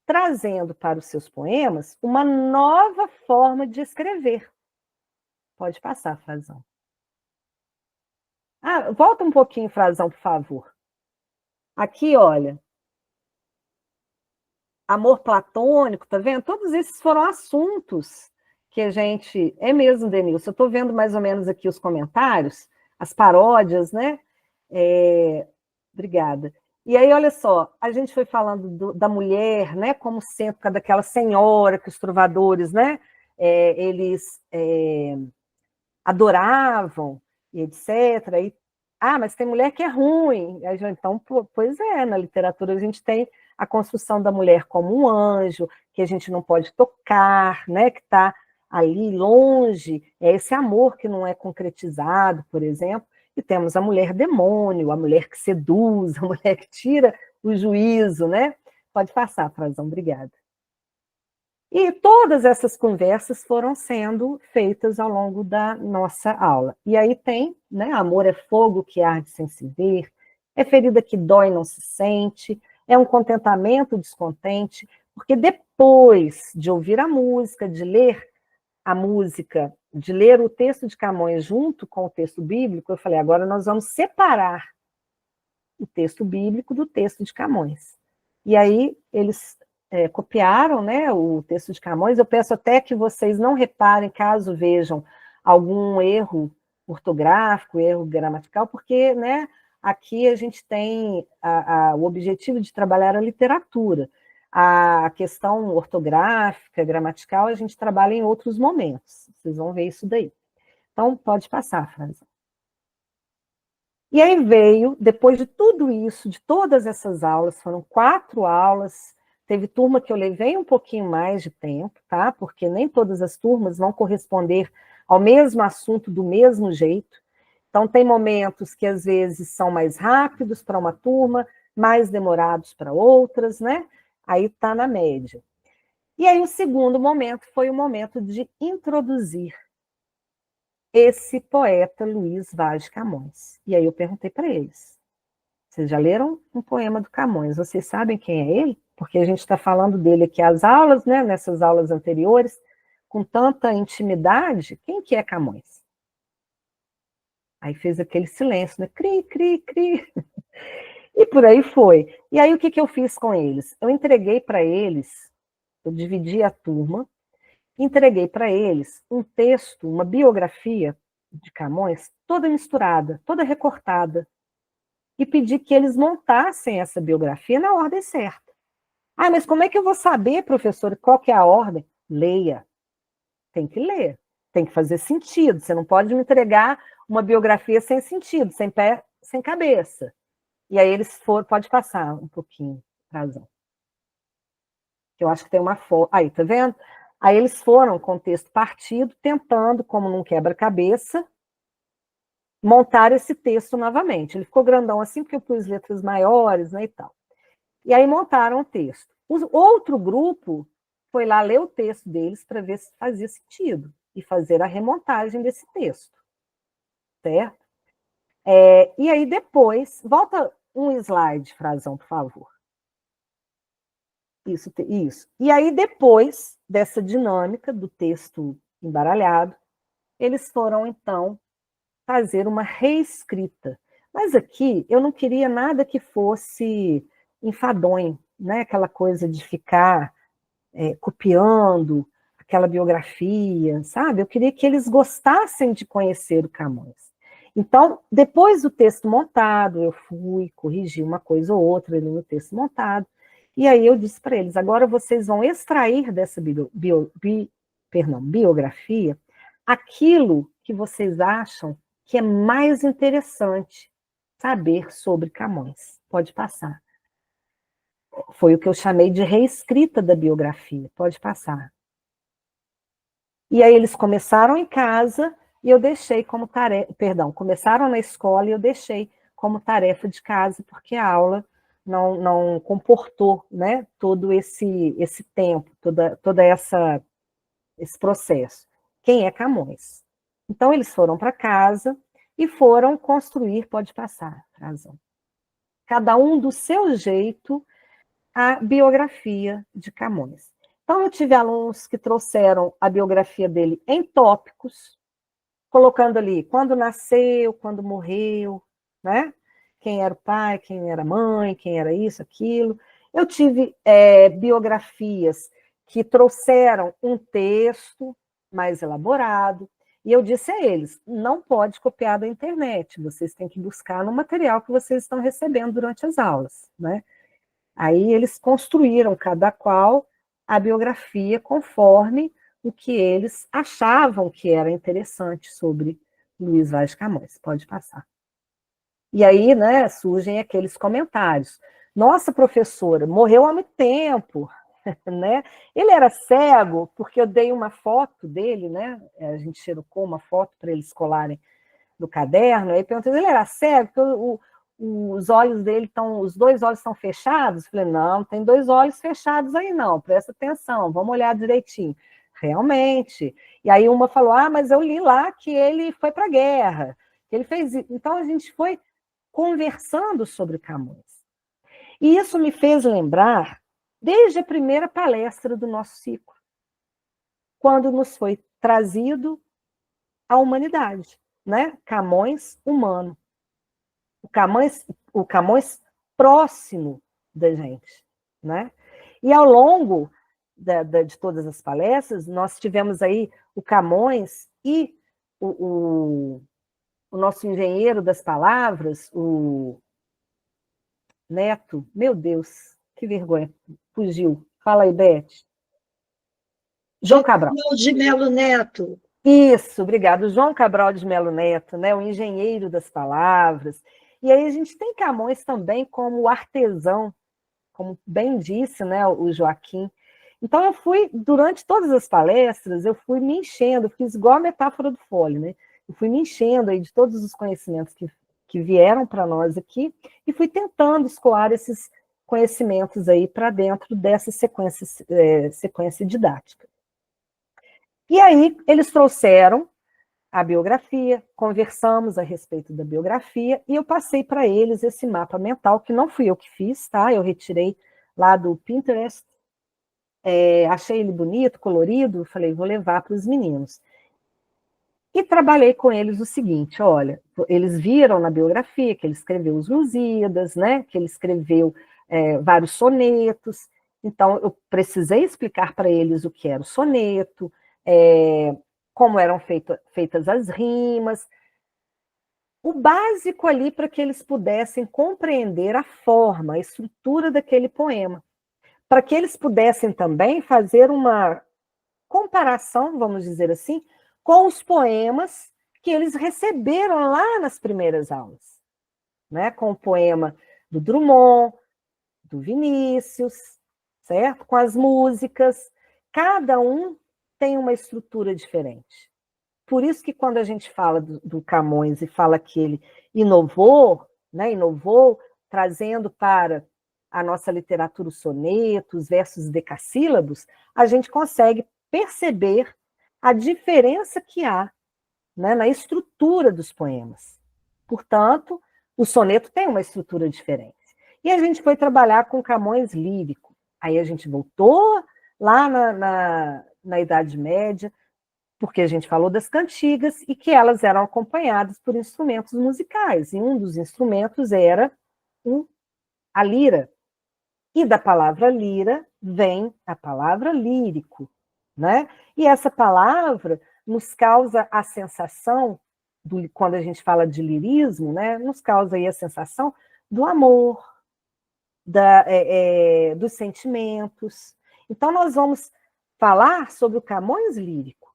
trazendo para os seus poemas uma nova forma de escrever. Pode passar, Frazão. Volta um pouquinho, Frazão, por favor. Aqui, olha. Amor platônico, tá vendo? Todos esses foram assuntos que a gente... É mesmo, Denilson, eu estou vendo mais ou menos aqui os comentários, as paródias, né? Obrigada. E aí, olha só, a gente foi falando da mulher, né, como sendo daquela senhora que os trovadores, né, eles adoravam, e etc. Mas tem mulher que é ruim. Então, pois é, na literatura a gente tem a construção da mulher como um anjo, que a gente não pode tocar, né, que está ali longe, é esse amor que não é concretizado, por exemplo. E temos a mulher demônio, a mulher que seduz, a mulher que tira o juízo, né? Pode passar, Frazão, obrigada. E todas essas conversas foram sendo feitas ao longo da nossa aula. E aí tem, né, amor é fogo que arde sem se ver, é ferida que dói e não se sente, é um contentamento descontente, porque depois de ouvir a música, de ler a música, de ler o texto de Camões junto com o texto bíblico, eu falei, agora nós vamos separar o texto bíblico do texto de Camões. E aí eles copiaram, né, o texto de Camões. Eu peço até que vocês não reparem, caso vejam algum erro ortográfico, erro gramatical, porque, né, aqui a gente tem o objetivo de trabalhar a literatura. A questão ortográfica, gramatical, a gente trabalha em outros momentos. Vocês vão ver isso daí. Então, pode passar, Franz. E aí veio, depois de tudo isso, de todas essas aulas, foram 4 aulas, teve turma que eu levei um pouquinho mais de tempo, tá? Porque nem todas as turmas vão corresponder ao mesmo assunto do mesmo jeito. Então, tem momentos que, às vezes, são mais rápidos para uma turma, mais demorados para outras, né? Aí está na média. E aí o segundo momento foi o momento de introduzir esse poeta Luís Vaz de Camões. E aí eu perguntei para eles, vocês já leram um poema do Camões? Vocês sabem quem é ele? Porque a gente está falando dele aqui às aulas, né? Nessas aulas anteriores, com tanta intimidade, quem que é Camões? Aí fez aquele silêncio, né? Cri, cri, cri. E por aí foi. E aí o que eu fiz com eles? Eu entreguei para eles, eu dividi a turma, entreguei para eles um texto, uma biografia de Camões, toda misturada, toda recortada, e pedi que eles montassem essa biografia na ordem certa. Mas como é que eu vou saber, professor, qual que é a ordem? Leia. Tem que ler. Tem que fazer sentido. Você não pode me entregar uma biografia sem sentido, sem pé, sem cabeça. E aí eles foram, pode passar um pouquinho, razão. Eu acho que tem uma foto. Aí, tá vendo? Aí eles foram com o texto partido, tentando, como num quebra-cabeça, montar esse texto novamente. Ele ficou grandão assim, porque eu pus letras maiores, né, e tal. E aí montaram o texto. O outro grupo foi lá ler o texto deles para ver se fazia sentido e fazer a remontagem desse texto, certo? E aí depois, volta um slide, Frazão, por favor. Isso. E aí depois dessa dinâmica do texto embaralhado, eles foram, então, fazer uma reescrita. Mas aqui eu não queria nada que fosse enfadonho, né? Aquela coisa de ficar copiando aquela biografia, sabe? Eu queria que eles gostassem de conhecer o Camões. Então, depois do texto montado, eu fui corrigir uma coisa ou outra ali no texto montado, e aí eu disse para eles, agora vocês vão extrair dessa biografia aquilo que vocês acham que é mais interessante saber sobre Camões. Pode passar. Foi o que eu chamei de reescrita da biografia. Pode passar. E aí eles começaram em casa e eu deixei como tarefa, começaram na escola e eu deixei como tarefa de casa, porque a aula não comportou, né, todo esse tempo, toda esse processo. Quem é Camões? Então, eles foram para casa e foram construir, pode passar, Frazão, cada um do seu jeito, a biografia de Camões. Então, eu tive alunos que trouxeram a biografia dele em tópicos, colocando ali quando nasceu, quando morreu, né? Quem era o pai, quem era a mãe, quem era isso, aquilo. Eu tive biografias que trouxeram um texto mais elaborado, e eu disse a eles, não pode copiar da internet, vocês têm que buscar no material que vocês estão recebendo durante as aulas, né? Aí eles construíram, cada qual, a biografia conforme o que eles achavam que era interessante sobre Luiz Vaz de Camões. Pode passar. E aí, né, surgem aqueles comentários. Nossa, professora, morreu há muito tempo, né? Ele era cego, porque eu dei uma foto dele, né? A gente xerocou uma foto para eles colarem no caderno, aí perguntei, ele era cego? Porque os olhos dele estão, os dois olhos estão fechados? Eu falei, não, tem dois olhos fechados aí não, presta atenção, vamos olhar direitinho. Realmente. E aí uma falou, mas eu li lá que ele foi para a guerra, que ele fez isso. Então a gente foi conversando sobre Camões. E isso me fez lembrar, desde a primeira palestra do nosso ciclo, quando nos foi trazido a humanidade, né? Camões humano. O Camões próximo da gente, né? E ao longo de todas as palestras, nós tivemos aí o Camões e o nosso engenheiro das palavras, o Neto, meu Deus, que vergonha, fugiu. Fala aí, Beth. João Cabral. De Melo Neto. Isso, obrigado. João Cabral de Melo Neto, né, o engenheiro das palavras. E aí a gente tem Camões também como artesão, como bem disse, né, o Joaquim. Então eu fui, durante todas as palestras, eu fui me enchendo, fiz igual a metáfora do fole, né? Eu fui me enchendo aí de todos os conhecimentos que vieram para nós aqui e fui tentando escoar esses conhecimentos aí para dentro dessa sequência didática. E aí eles trouxeram a biografia, conversamos a respeito da biografia, e eu passei para eles esse mapa mental, que não fui eu que fiz, tá? Eu retirei lá do Pinterest, achei ele bonito, colorido, falei, vou levar para os meninos. E trabalhei com eles o seguinte, olha, eles viram na biografia que ele escreveu os Lusíadas, né? Que ele escreveu vários sonetos, então eu precisei explicar para eles o que era o soneto, como eram feitas as rimas, o básico ali para que eles pudessem compreender a forma, a estrutura daquele poema, para que eles pudessem também fazer uma comparação, vamos dizer assim, com os poemas que eles receberam lá nas primeiras aulas, né? Com o poema do Drummond, do Vinícius, certo? Com as músicas, cada um tem uma estrutura diferente. Por isso que quando a gente fala do Camões e fala que ele inovou, né, trazendo para a nossa literatura, os sonetos, versos decassílabos, a gente consegue perceber a diferença que há, né, na estrutura dos poemas. Portanto, o soneto tem uma estrutura diferente. E a gente foi trabalhar com Camões lírico. Aí a gente voltou lá na Idade Média, porque a gente falou das cantigas e que elas eram acompanhadas por instrumentos musicais. E um dos instrumentos era a lira. E da palavra lira vem a palavra lírico, né? E essa palavra nos causa a sensação, quando a gente fala de lirismo, né, nos causa aí a sensação do amor, dos sentimentos. Então, nós vamos falar sobre o Camões lírico.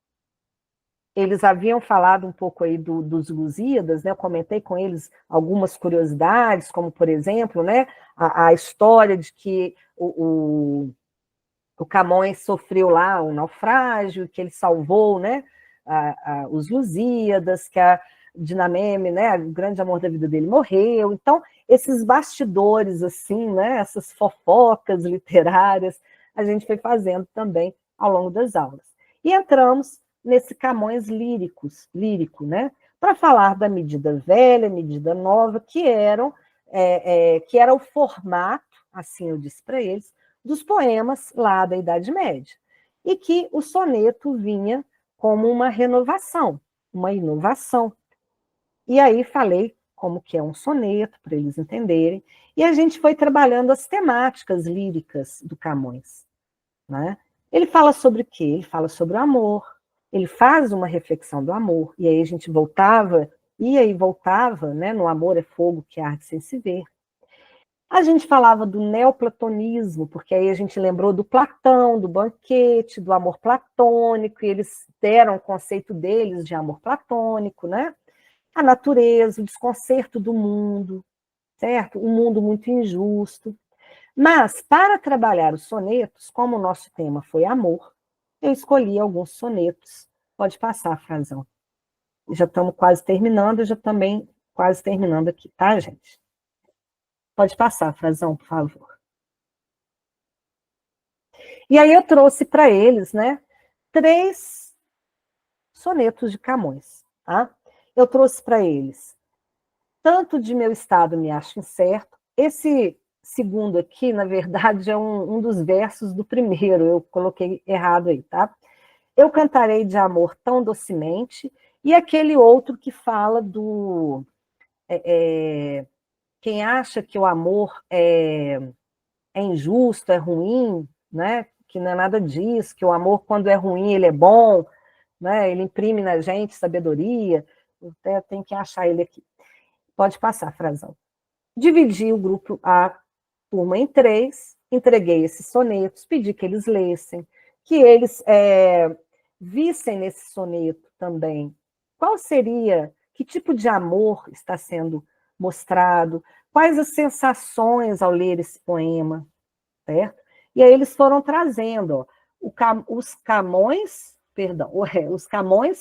Eles haviam falado um pouco aí dos Lusíadas, né? Eu comentei com eles algumas curiosidades, como, por exemplo, né, a história de que o Camões sofreu lá um naufrágio, que ele salvou, né, os Lusíadas, que a Dinameme, né, o grande amor da vida dele, morreu. Então, esses bastidores, assim, né, essas fofocas literárias, a gente foi fazendo também ao longo das aulas. E entramos nesse Camões lírico, né, para falar da medida velha, medida nova, que era o formato, assim eu disse para eles, dos poemas lá da Idade Média, e que o soneto vinha como uma renovação, uma inovação. E aí falei como que é um soneto, para eles entenderem, e a gente foi trabalhando as temáticas líricas do Camões, né? Ele fala sobre o quê? Ele fala sobre o amor, ele faz uma reflexão do amor, e aí a gente ia e voltava, né, no amor é fogo que arde sem se ver. A gente falava do neoplatonismo, porque aí a gente lembrou do Platão, do banquete, do amor platônico, e eles deram o conceito deles de amor platônico, né? A natureza, o desconcerto do mundo, certo? Um mundo muito injusto. Mas, para trabalhar os sonetos, como o nosso tema foi amor, eu escolhi alguns sonetos. Pode passar, Frazão. Já estamos quase terminando, já também quase terminando aqui, tá, gente? Pode passar, Frazão, por favor. E aí eu trouxe para eles, né, 3 sonetos de Camões, tá? Eu trouxe para eles Tanto de Meu Estado Me Acho Incerto. Esse segundo aqui, na verdade, é um dos versos do primeiro, eu coloquei errado aí, tá? Eu cantarei de amor tão docemente, e aquele outro que fala do... quem acha que o amor é injusto, é ruim, né? Que não é nada disso, que o amor, quando é ruim, ele é bom, né? Ele imprime na gente sabedoria. Até tem que achar ele aqui. Pode passar, Frazão. Dividi o grupo, a turma em 3, entreguei esses sonetos, pedi que eles lessem, que eles vissem nesse soneto também qual seria, que tipo de amor está sendo mostrado, quais as sensações ao ler esse poema, certo? E aí eles foram trazendo, os Camões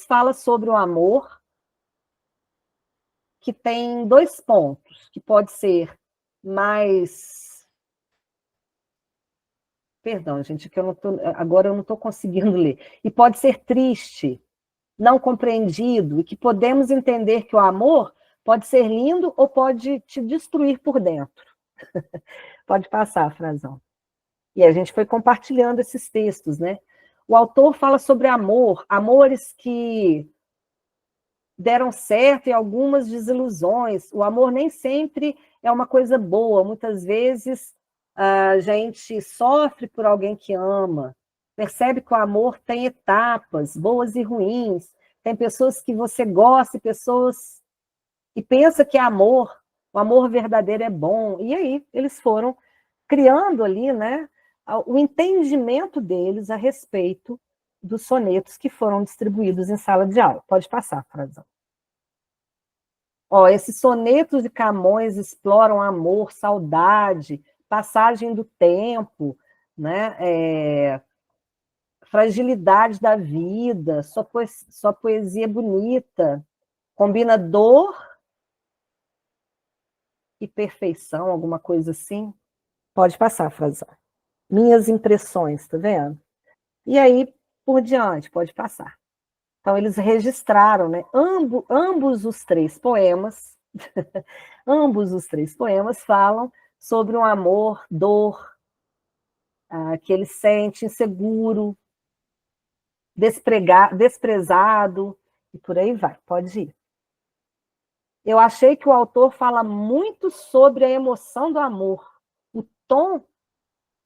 falam sobre o amor que tem 2 pontos, que pode ser mais... Perdão, gente, que agora eu não estou conseguindo ler. E pode ser triste, não compreendido, e que podemos entender que o amor pode ser lindo ou pode te destruir por dentro. Pode passar, Frazão. E a gente foi compartilhando esses textos, né? O autor fala sobre amor, amores que deram certo e algumas desilusões. O amor nem sempre é uma coisa boa. Muitas vezes a gente sofre por alguém que ama, percebe que o amor tem etapas, boas e ruins. Tem pessoas que você gosta e pensa que é amor, o amor verdadeiro é bom. E aí eles foram criando ali, né, o entendimento deles a respeito dos sonetos que foram distribuídos em sala de aula. Pode passar, Frazão. Esses sonetos de Camões exploram amor, saudade, passagem do tempo, né? Fragilidade da vida, sua poesia bonita, combina dor e perfeição, alguma coisa assim. Pode passar, Frazão. Minhas impressões, tá vendo? E aí, por diante, pode passar. Então, eles registraram, né, ambos os três poemas, ambos os três poemas falam sobre um amor, dor, que ele sente inseguro, desprezado, e por aí vai, pode ir. Eu achei que o autor fala muito sobre a emoção do amor, o tom,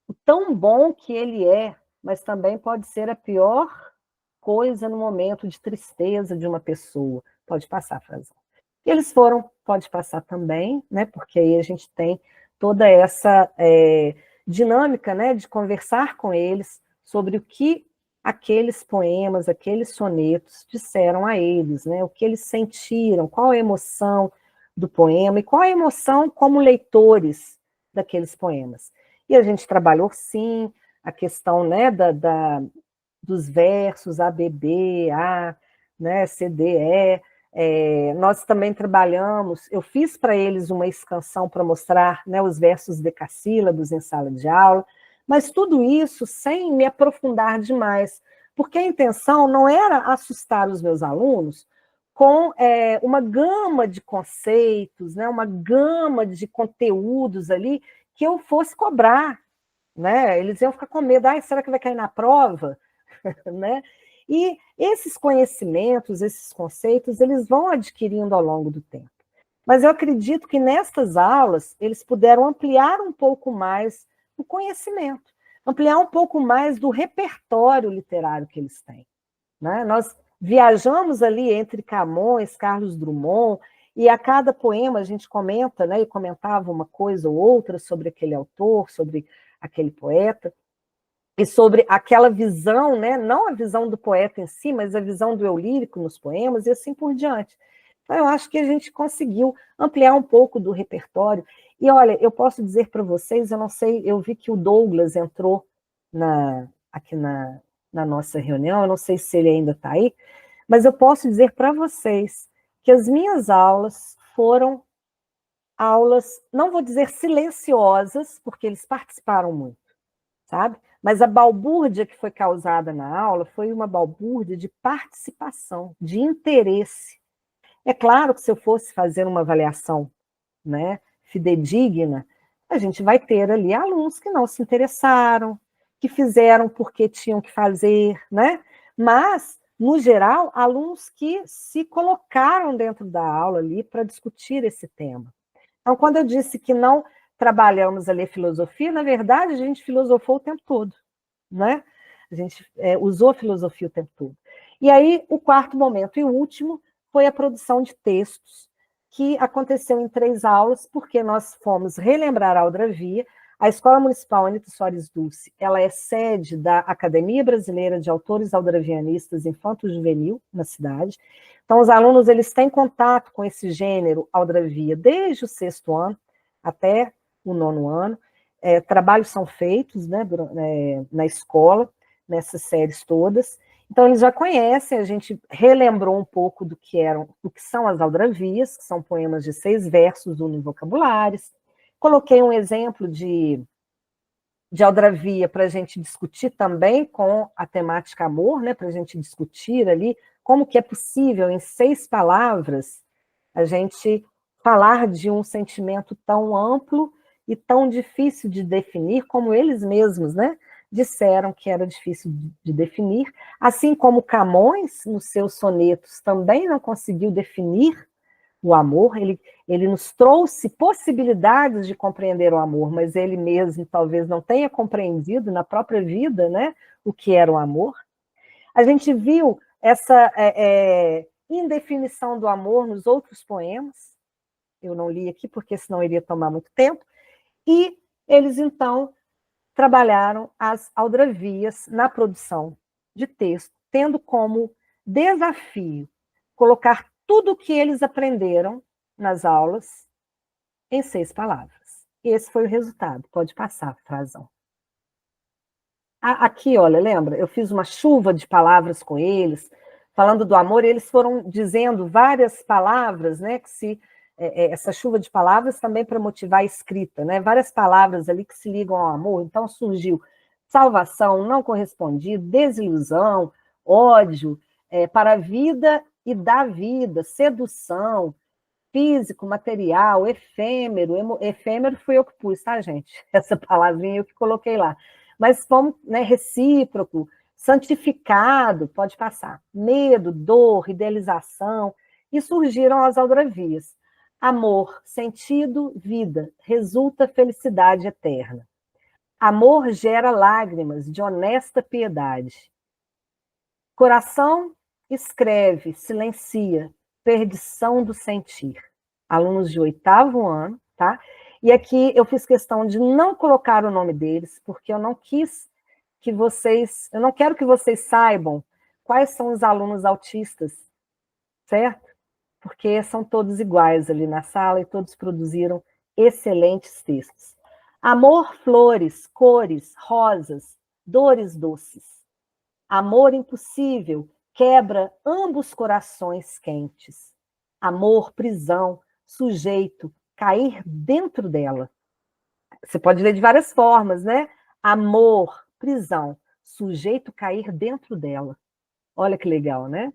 o tão bom que ele é, mas também pode ser a pior coisa no momento de tristeza de uma pessoa. Pode passar, Frazão. Eles foram, pode passar também, né? Porque aí a gente tem toda essa dinâmica, né, de conversar com eles sobre o que aqueles poemas, aqueles sonetos disseram a eles, né? O que eles sentiram, qual a emoção do poema e qual a emoção como leitores daqueles poemas. E a gente trabalhou, sim, a questão, né, dos versos, A, B, B, A, né, C, D, E. Nós também trabalhamos, eu fiz para eles uma escansão para mostrar, né, os versos decassílabos em sala de aula, mas tudo isso sem me aprofundar demais, porque a intenção não era assustar os meus alunos com uma gama de conceitos, né, uma gama de conteúdos ali que eu fosse cobrar, né? Eles iam ficar com medo, será que vai cair na prova? Né? E esses conhecimentos, esses conceitos, eles vão adquirindo ao longo do tempo. Mas eu acredito que nestas aulas eles puderam ampliar um pouco mais o conhecimento, ampliar um pouco mais do repertório literário que eles têm, né? Nós viajamos ali entre Camões, Carlos Drummond, e a cada poema a gente comenta, né, e comentava uma coisa ou outra sobre aquele autor, sobre aquele poeta, e sobre aquela visão, né, não a visão do poeta em si, mas a visão do eu lírico nos poemas, e assim por diante. Então, eu acho que a gente conseguiu ampliar um pouco do repertório. E, olha, eu posso dizer para vocês, eu não sei, eu vi que o Douglas entrou aqui na nossa reunião, eu não sei se ele ainda está aí, mas eu posso dizer para vocês que as minhas aulas foram aulas, não vou dizer silenciosas, porque eles participaram muito, sabe? Mas a balbúrdia que foi causada na aula foi uma balbúrdia de participação, de interesse. É claro que se eu fosse fazer uma avaliação, né, fidedigna, a gente vai ter ali alunos que não se interessaram, que fizeram porque tinham que fazer, né? Mas, no geral, alunos que se colocaram dentro da aula ali para discutir esse tema. Então, quando eu disse que não trabalhamos ali filosofia, na verdade, a gente filosofou o tempo todo, né? A gente usou a filosofia o tempo todo. E aí, o quarto momento e o último foi a produção de textos, que aconteceu em 3 aulas, porque nós fomos relembrar a Aldravia. A Escola Municipal Anita Soares Dulce, ela é sede da Academia Brasileira de Autores Aldravianistas Infanto-Juvenil, na cidade. Então, os alunos eles têm contato com esse gênero Aldravia desde o 6º ano até o 9º ano. Trabalhos são feitos, né, na escola, nessas séries todas. Então, eles já conhecem, a gente relembrou um pouco do que são as aldravias, que são poemas de 6 versos univocabulares. Coloquei um exemplo de aldravia para a gente discutir também com a temática amor, né, para a gente discutir ali como que é possível, em 6 palavras, a gente falar de um sentimento tão amplo e tão difícil de definir, como eles mesmos, né, disseram que era difícil de definir, assim como Camões, nos seus sonetos, também não conseguiu definir o amor, ele nos trouxe possibilidades de compreender o amor, mas ele mesmo talvez não tenha compreendido na própria vida, né, o que era o amor. A gente viu essa indefinição do amor nos outros poemas, eu não li aqui porque senão iria tomar muito tempo, e eles então trabalharam as aldravias na produção de texto, tendo como desafio colocar tudo o que eles aprenderam nas aulas em 6 palavras. Esse foi o resultado. Pode passar, Frazão. Aqui, olha, lembra? Eu fiz uma chuva de palavras com eles, falando do amor, e eles foram dizendo várias palavras, né, que se essa chuva de palavras também para motivar a escrita, né? Várias palavras ali que se ligam ao amor. Então surgiu salvação, não correspondido, desilusão, ódio, para a vida e da vida, sedução, físico, material, efêmero. Efêmero fui eu que pus, tá, gente? Essa palavrinha eu que coloquei lá. Mas vamos, né, recíproco, santificado, pode passar. Medo, dor, idealização. E surgiram as aldravias. Amor, sentido, vida, resulta felicidade eterna. Amor gera lágrimas de honesta piedade. Coração escreve, silencia, perdição do sentir. Alunos de 8º ano, tá? E aqui eu fiz questão de não colocar o nome deles, porque eu não quis que vocês, eu não quero que vocês saibam quais são os alunos autistas, certo? Porque são todos iguais ali na sala e todos produziram excelentes textos. Amor, flores, cores, rosas, dores doces. Amor impossível, quebra ambos corações quentes. Amor, prisão, sujeito, cair dentro dela. Você pode ler de várias formas, né? Amor, prisão, sujeito, cair dentro dela. Olha que legal, né?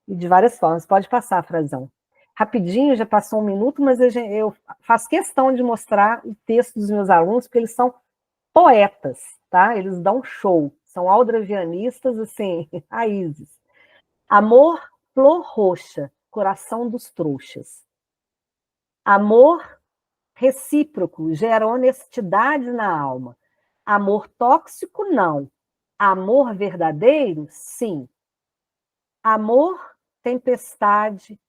E de várias formas. Pode passar, Frazão. Rapidinho, já passou 1 minuto, mas eu faço questão de mostrar o texto dos meus alunos, porque eles são poetas, tá? Eles dão show. São aldravianistas, assim, raízes. Amor, flor roxa, coração dos trouxas. Amor recíproco, gera honestidade na alma. Amor tóxico, não. Amor verdadeiro, sim. Amor, tempestade,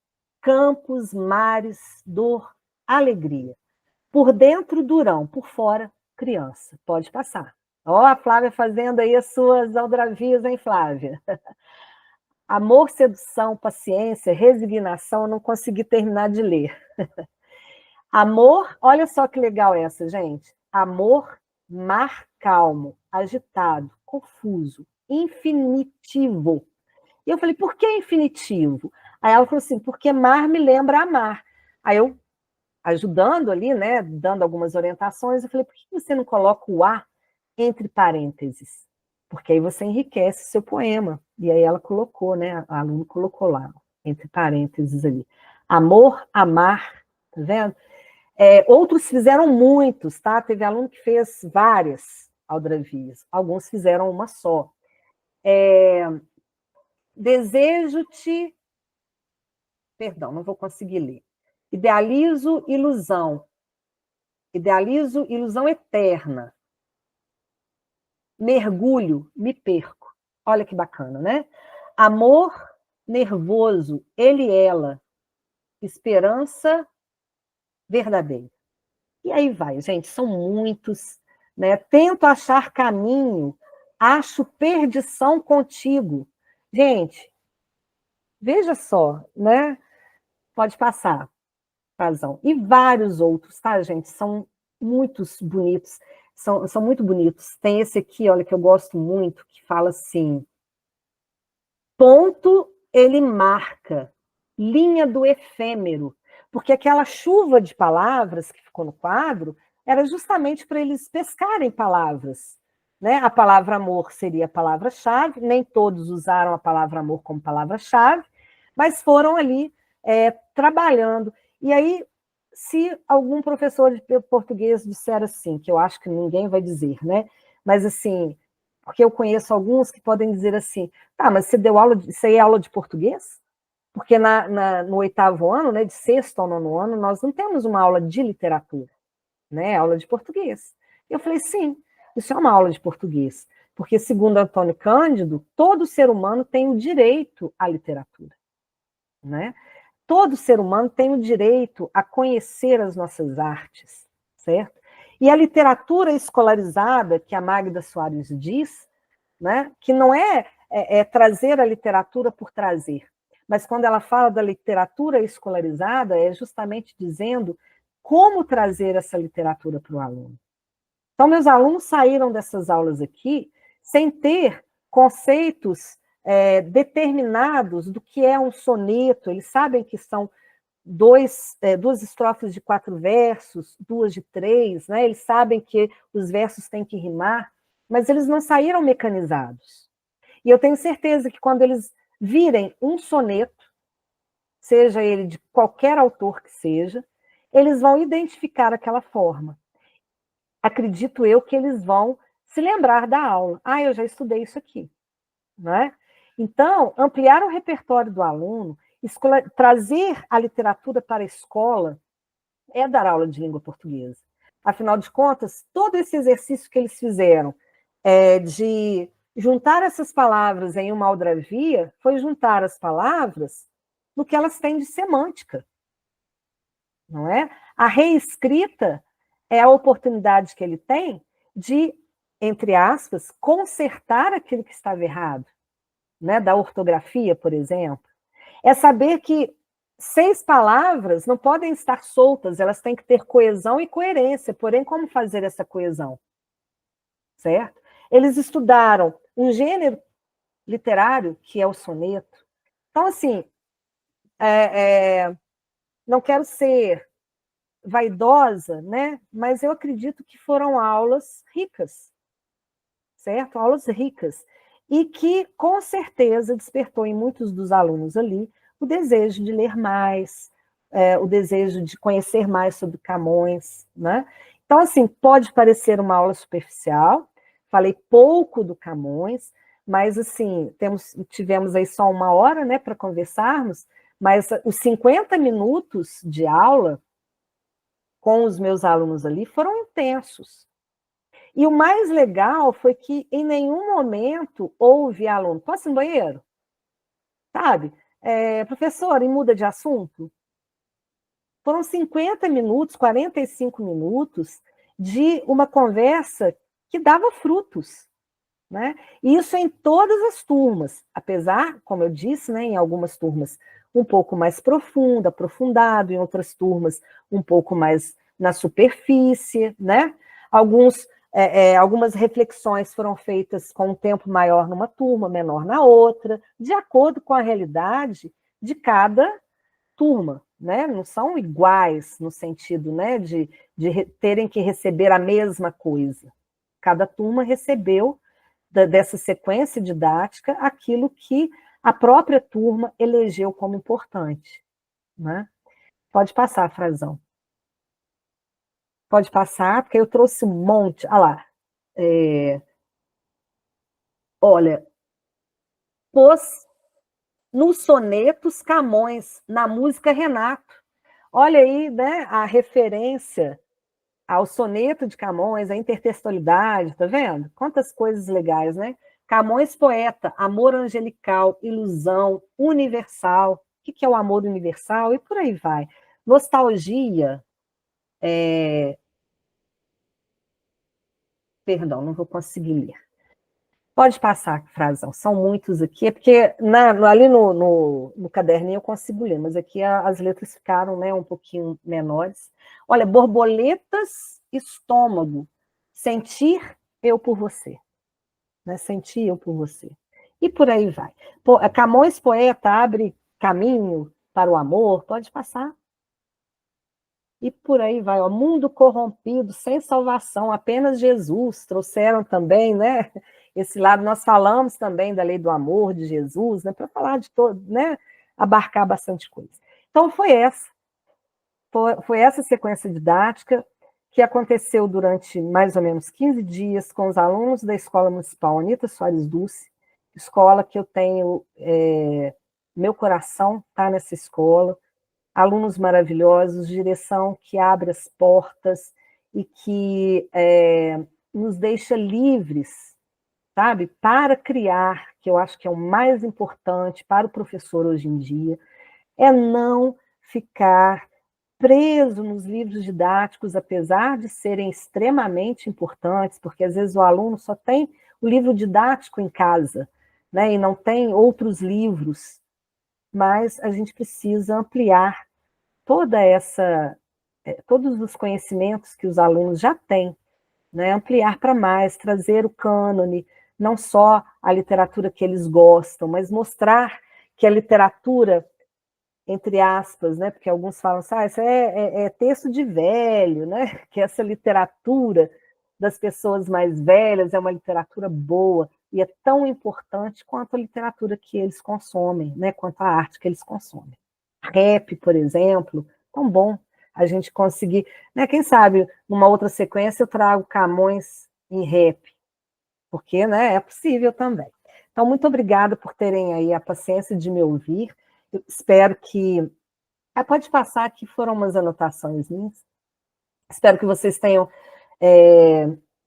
campos, mares, dor, alegria. Por dentro, durão, por fora, criança. Pode passar. Ó, a Flávia fazendo aí as suas aldravias, hein, Flávia? Amor, sedução, paciência, resignação, eu não consegui terminar de ler. Amor, olha só que legal essa, gente. Amor, mar calmo, agitado, confuso, infinitivo. E eu falei, por que infinitivo? Aí ela falou assim, porque mar me lembra amar. Aí eu, ajudando ali, né, dando algumas orientações, eu falei, por que você não coloca o A entre parênteses? Porque aí você enriquece seu poema. E aí ela colocou, né, a aluna colocou lá, entre parênteses ali. Amor, amar, tá vendo? Outros fizeram muitos, tá? Teve aluno que fez várias aldravias, alguns fizeram uma só. Desejo-te... Perdão, não vou conseguir ler. Idealizo ilusão. Idealizo ilusão eterna. Mergulho, me perco. Olha que bacana, né? Amor nervoso, ele e ela. Esperança verdadeira. E aí vai, gente, são muitos, né? Tento achar caminho, acho perdição contigo. Gente, veja só, né? Pode passar, Frazão. E vários outros, tá, gente? São muitos bonitos, são muito bonitos. Tem esse aqui, olha, que eu gosto muito, que fala assim, ponto ele marca, linha do efêmero, porque aquela chuva de palavras que ficou no quadro era justamente para eles pescarem palavras, né? A palavra amor seria a palavra-chave, nem todos usaram a palavra amor como palavra-chave, mas foram ali trabalhando. E aí, se algum professor de português disser assim, que eu acho que ninguém vai dizer, né? Mas assim, porque eu conheço alguns que podem dizer assim, tá, mas você deu aula, isso aí é aula de português? Porque no 8º ano, né, de 6º ao 9º ano, nós não temos uma aula de literatura, né, aula de português. Eu falei, sim, isso é uma aula de português, porque segundo Antônio Cândido, todo ser humano tem o direito à literatura, né? Todo ser humano tem o direito a conhecer as nossas artes, certo? E a literatura escolarizada, que a Magda Soares diz, né, que não é trazer a literatura por trazer, mas quando ela fala da literatura escolarizada, é justamente dizendo como trazer essa literatura para o aluno. Então, meus alunos saíram dessas aulas aqui sem ter conceitos determinados do que é um soneto, eles sabem que são duas estrofes de 4 versos, 2 de 3, né? Eles sabem que os versos têm que rimar, mas eles não saíram mecanizados. E eu tenho certeza que quando eles virem um soneto, seja ele de qualquer autor que seja, eles vão identificar aquela forma. Acredito eu que eles vão se lembrar da aula. Ah, eu já estudei isso aqui. Não é? Então, ampliar o repertório do aluno, trazer a literatura para a escola, é dar aula de língua portuguesa. Afinal de contas, todo esse exercício que eles fizeram de juntar essas palavras em uma aldrabia foi juntar as palavras no que elas têm de semântica. Não é? A reescrita é a oportunidade que ele tem de, entre aspas, consertar aquilo que estava errado, né? Da ortografia, por exemplo. É saber que 6 palavras não podem estar soltas, elas têm que ter coesão e coerência. Porém, como fazer essa coesão? Certo? Eles estudaram um gênero literário que é o soneto. Então, assim, não quero ser vaidosa, né? Mas eu acredito que foram aulas ricas, certo? Aulas ricas. E que, com certeza, despertou em muitos dos alunos ali o desejo de ler mais, o desejo de conhecer mais sobre Camões, né? Então, assim, pode parecer uma aula superficial, falei pouco do Camões, mas, assim, tivemos aí só 1 hora, né, para conversarmos, mas os 50 minutos de aula com os meus alunos ali foram intensos. E o mais legal foi que em nenhum momento houve aluno, posso ir no banheiro? Sabe? Professora, e muda de assunto? Foram 50 minutos, 45 minutos de uma conversa que dava frutos. Né? E isso em todas as turmas, apesar, como eu disse, né, em algumas turmas um pouco mais profundo, aprofundado, em outras turmas um pouco mais na superfície, né? Algumas reflexões foram feitas com um tempo maior numa turma, menor na outra, de acordo com a realidade de cada turma, né? Não são iguais no sentido, né, de terem que receber a mesma coisa. Cada turma recebeu dessa sequência didática aquilo que a própria turma elegeu como importante. Né? Pode passar, Frazão. Pode passar, porque eu trouxe um monte. Olha lá. Olha, pôs nos sonetos Camões, na música Renato. Olha aí, né, a referência ao soneto de Camões, a intertextualidade, tá vendo? Quantas coisas legais, né? Camões, poeta, amor angelical, ilusão, universal. O que é o amor universal? E por aí vai. Nostalgia. Perdão, não vou conseguir ler. Pode passar, Frazão. São muitos aqui. É porque ali no caderninho eu consigo ler, mas aqui as letras ficaram, né, um pouquinho menores. Olha, borboletas, estômago. Sentir eu por você. Né? Sentir eu por você. E por aí vai. Camões, poeta, abre caminho para o amor. Pode passar. E por aí vai. Ó, mundo corrompido, sem salvação, apenas Jesus. Trouxeram também, né? Esse lado, nós falamos também da lei do amor de Jesus, né? Para falar de todo, né? Abarcar bastante coisa. Então, foi essa sequência didática que aconteceu durante mais ou menos 15 dias com os alunos da Escola Municipal Anita Soares Dulce, escola que eu tenho, meu coração está nessa escola, alunos maravilhosos, direção que abre as portas e que nos deixa livres, sabe, para criar, que eu acho que é o mais importante para o professor hoje em dia, é não ficar preso nos livros didáticos, apesar de serem extremamente importantes, porque às vezes o aluno só tem o livro didático em casa, né, e não tem outros livros, mas a gente precisa ampliar todos os conhecimentos que os alunos já têm, né, ampliar para mais, trazer o cânone, não só a literatura que eles gostam, mas mostrar que a literatura entre aspas, né? Porque alguns falam assim, isso é texto de velho, né? Que essa literatura das pessoas mais velhas é uma literatura boa e é tão importante quanto a literatura que eles consomem, né? Quanto a arte que eles consomem. Rap, por exemplo, tão bom a gente conseguir, né? Quem sabe numa outra sequência eu trago Camões em rap, porque, né, é possível também. Então, muito obrigada por terem aí a paciência de me ouvir. Eu espero que... pode passar, que foram umas anotações minhas. Espero que vocês tenham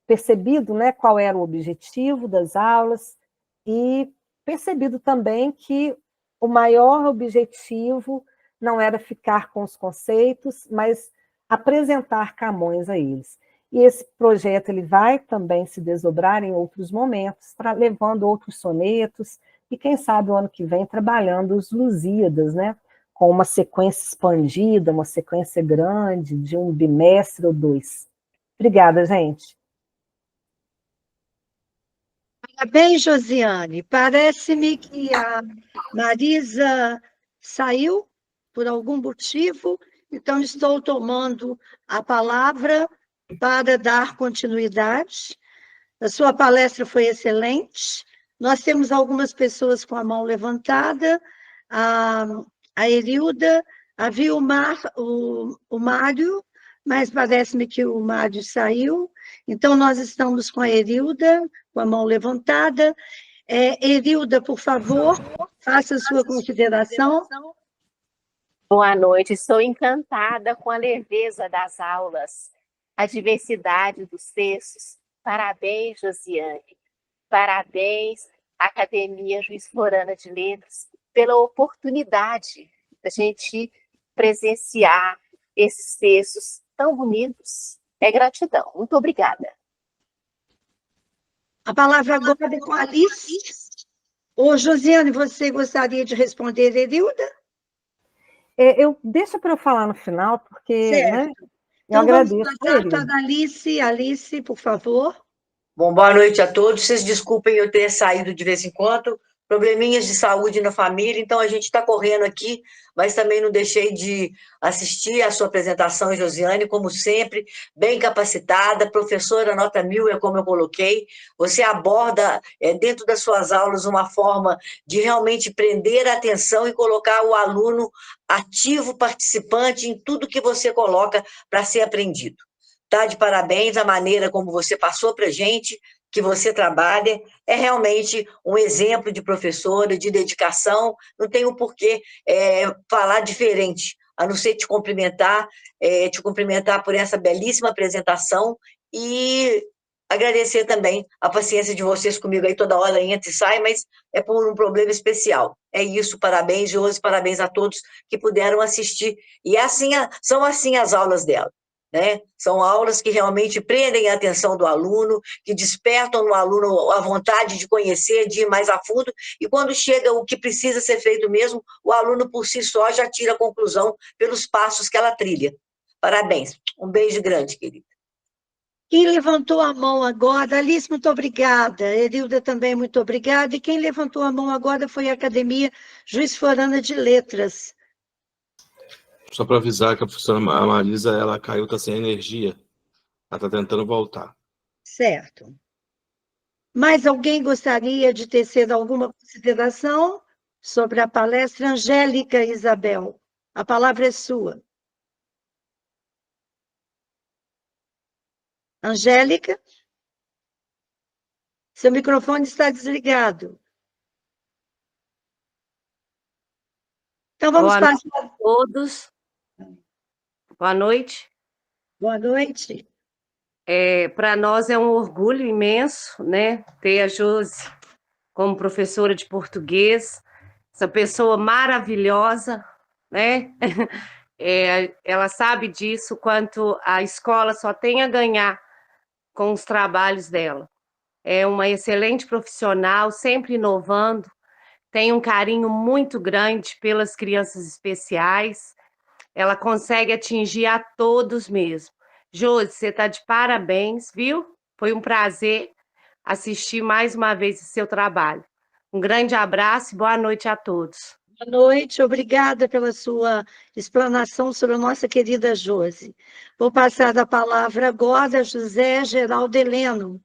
percebido, né, qual era o objetivo das aulas e percebido também que o maior objetivo não era ficar com os conceitos, mas apresentar Camões a eles. E esse projeto ele vai também se desdobrar em outros momentos, levando outros sonetos, e quem sabe o ano que vem trabalhando os Lusíadas, né? Com uma sequência expandida, uma sequência grande, de um bimestre ou 2. Obrigada, gente. Parabéns, Josiane. Parece-me que a Marisa saiu por algum motivo, então estou tomando a palavra para dar continuidade. A sua palestra foi excelente. Nós temos algumas pessoas com a mão levantada, a Erilda, havia o Mário, mas parece-me que o Mário saiu. Então, nós estamos com a Erilda, com a mão levantada. Erilda, por favor, faça a sua consideração. Boa noite, estou encantada com a leveza das aulas, a diversidade dos textos. Parabéns, Josiane. Parabéns, Academia Juiz Florana de Letras, pela oportunidade da gente presenciar esses textos tão bonitos. É gratidão. Muito obrigada. A palavra agora é com a Alice. Ô, Josiane, você gostaria de responder, Erilda? Deixa para eu falar no final, porque, certo, né, eu então agradeço. Vamos passar para a Alice. Alice, por favor. Bom, boa noite a todos. Vocês desculpem eu ter saído de vez em quando, probleminhas de saúde na família, então a gente está correndo aqui, mas também não deixei de assistir a sua apresentação, Josiane, como sempre, bem capacitada, professora nota 1000, é como eu coloquei. Você aborda dentro das suas aulas uma forma de realmente prender a atenção e colocar o aluno ativo, participante em tudo que você coloca para ser aprendido. Tá de parabéns a maneira como você passou para a gente, que você trabalha, é realmente um exemplo de professora, de dedicação, não tenho por que falar diferente, a não ser te cumprimentar por essa belíssima apresentação e agradecer também a paciência de vocês comigo aí, toda hora entra e sai, mas é por um problema especial. É isso, parabéns, Josi, parabéns a todos que puderam assistir. E são assim as aulas dela. Né? São aulas que realmente prendem a atenção do aluno, que despertam no aluno a vontade de conhecer, de ir mais a fundo, e quando chega o que precisa ser feito mesmo, o aluno por si só já tira a conclusão pelos passos que ela trilha. Parabéns. Um beijo grande, querida. Quem levantou a mão agora, Alice, muito obrigada. Erilda também, muito obrigada. E quem levantou a mão agora foi a Academia Juiz Florana de Letras. Só para avisar que a professora Marisa, ela caiu, está sem energia. Ela está tentando voltar. Certo. Mais alguém gostaria de tecer alguma consideração sobre a palestra? Angélica Isabel, a palavra é sua. Angélica? Seu microfone está desligado. Então, vamos Boa passar... noite a todos. Boa noite. Boa noite. Para nós é um orgulho imenso, né, ter a Josi como professora de português, essa pessoa maravilhosa, né? Ela sabe disso, quanto a escola só tem a ganhar com os trabalhos dela. É uma excelente profissional, sempre inovando, tem um carinho muito grande pelas crianças especiais, ela consegue atingir a todos mesmo. Josi, você está de parabéns, viu? Foi um prazer assistir mais uma vez o seu trabalho. Um grande abraço e boa noite a todos. Boa noite, obrigada pela sua explanação sobre a nossa querida Josi. Vou passar a palavra agora a José Geraldo Heleno.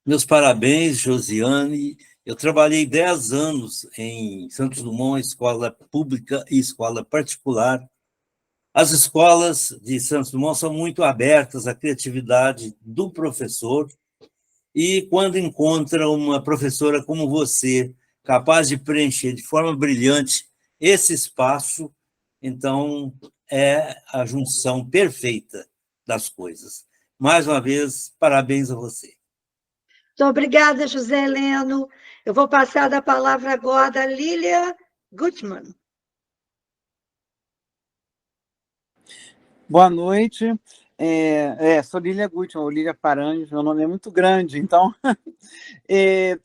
Meus parabéns, Josiane. Eu trabalhei 10 anos em Santos Dumont, escola pública e escola particular. As escolas de Santos Dumont são muito abertas à criatividade do professor e quando encontra uma professora como você, capaz de preencher de forma brilhante esse espaço, então é a junção perfeita das coisas. Mais uma vez, parabéns a você. Muito obrigada, José Heleno. Eu vou passar a palavra agora a Lília Gutmann. Boa noite. Sou Lília Gutmann, ou Lília Paranhos, meu nome é muito grande, então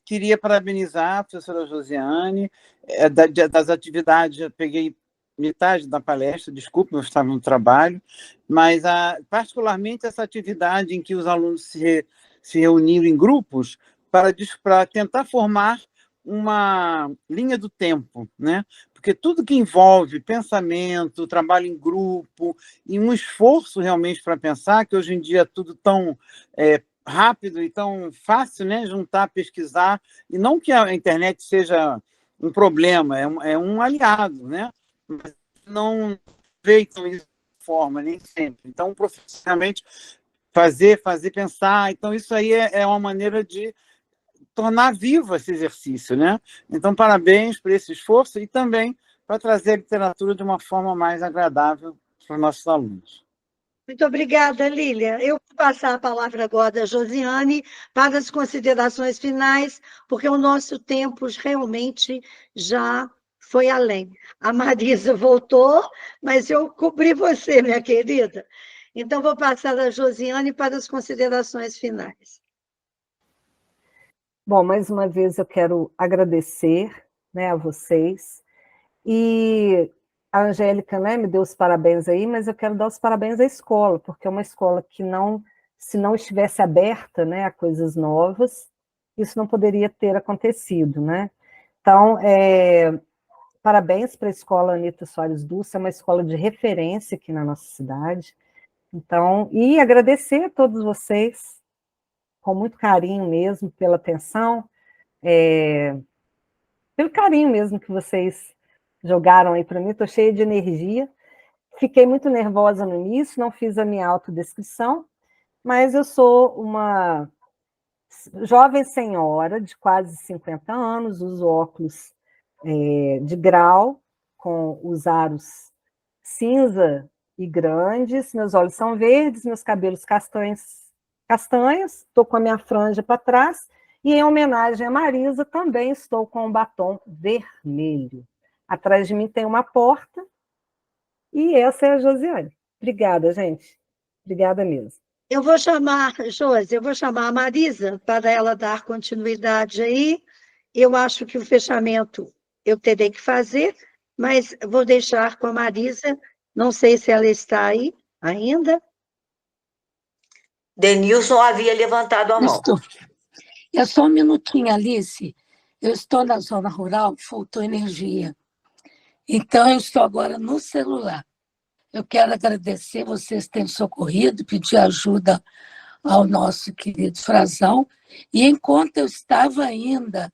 queria parabenizar a professora Josiane, das atividades, eu peguei metade da palestra, desculpe, eu estava no trabalho, mas particularmente essa atividade em que os alunos se reuniram em grupos para tentar formar uma linha do tempo, né? Porque tudo que envolve pensamento, trabalho em grupo e um esforço realmente para pensar, que hoje em dia é tudo tão rápido e tão fácil, né? Juntar, pesquisar, e não que a internet seja um problema, é um aliado, né? Mas não feitam isso de forma, nem sempre. Então, profissionalmente, fazer pensar, então isso aí é uma maneira de tornar vivo esse exercício, né? Então, parabéns por esse esforço e também para trazer a literatura de uma forma mais agradável para os nossos alunos. Muito obrigada, Lília. Eu vou passar a palavra agora a Josiane para as considerações finais, porque o nosso tempo realmente já foi além. A Marisa voltou, mas eu cobri você, minha querida. Então, vou passar a Josiane para as considerações finais. Bom, mais uma vez eu quero agradecer, né, a vocês. E a Angélica, né, me deu os parabéns aí, mas eu quero dar os parabéns à escola, porque é uma escola que se não estivesse aberta, né, a coisas novas, isso não poderia ter acontecido, né? Então, parabéns para a escola Anita Soares Dulce, é uma escola de referência aqui na nossa cidade. Então, e agradecer a todos vocês, com muito carinho mesmo, pela atenção, pelo carinho mesmo que vocês jogaram aí para mim, estou cheia de energia. Fiquei muito nervosa no início, não fiz a minha autodescrição, mas eu sou uma jovem senhora de quase 50 anos, uso óculos de grau, com os aros cinza e grandes, meus olhos são verdes, meus cabelos castanhos, estou com a minha franja para trás, e em homenagem a Marisa, também estou com um batom vermelho. Atrás de mim tem uma porta, e essa é a Josiane. Obrigada, gente. Obrigada mesmo. Eu vou chamar, Josi, a Marisa para ela dar continuidade aí. Eu acho que o fechamento eu terei que fazer, mas vou deixar com a Marisa, não sei se ela está aí ainda. Denilson havia levantado a mão. É só um minutinho, Alice. Eu estou na zona rural, faltou energia. Então, eu estou agora no celular. Eu quero agradecer vocês terem socorrido, pedir ajuda ao nosso querido Frazão. E enquanto eu estava ainda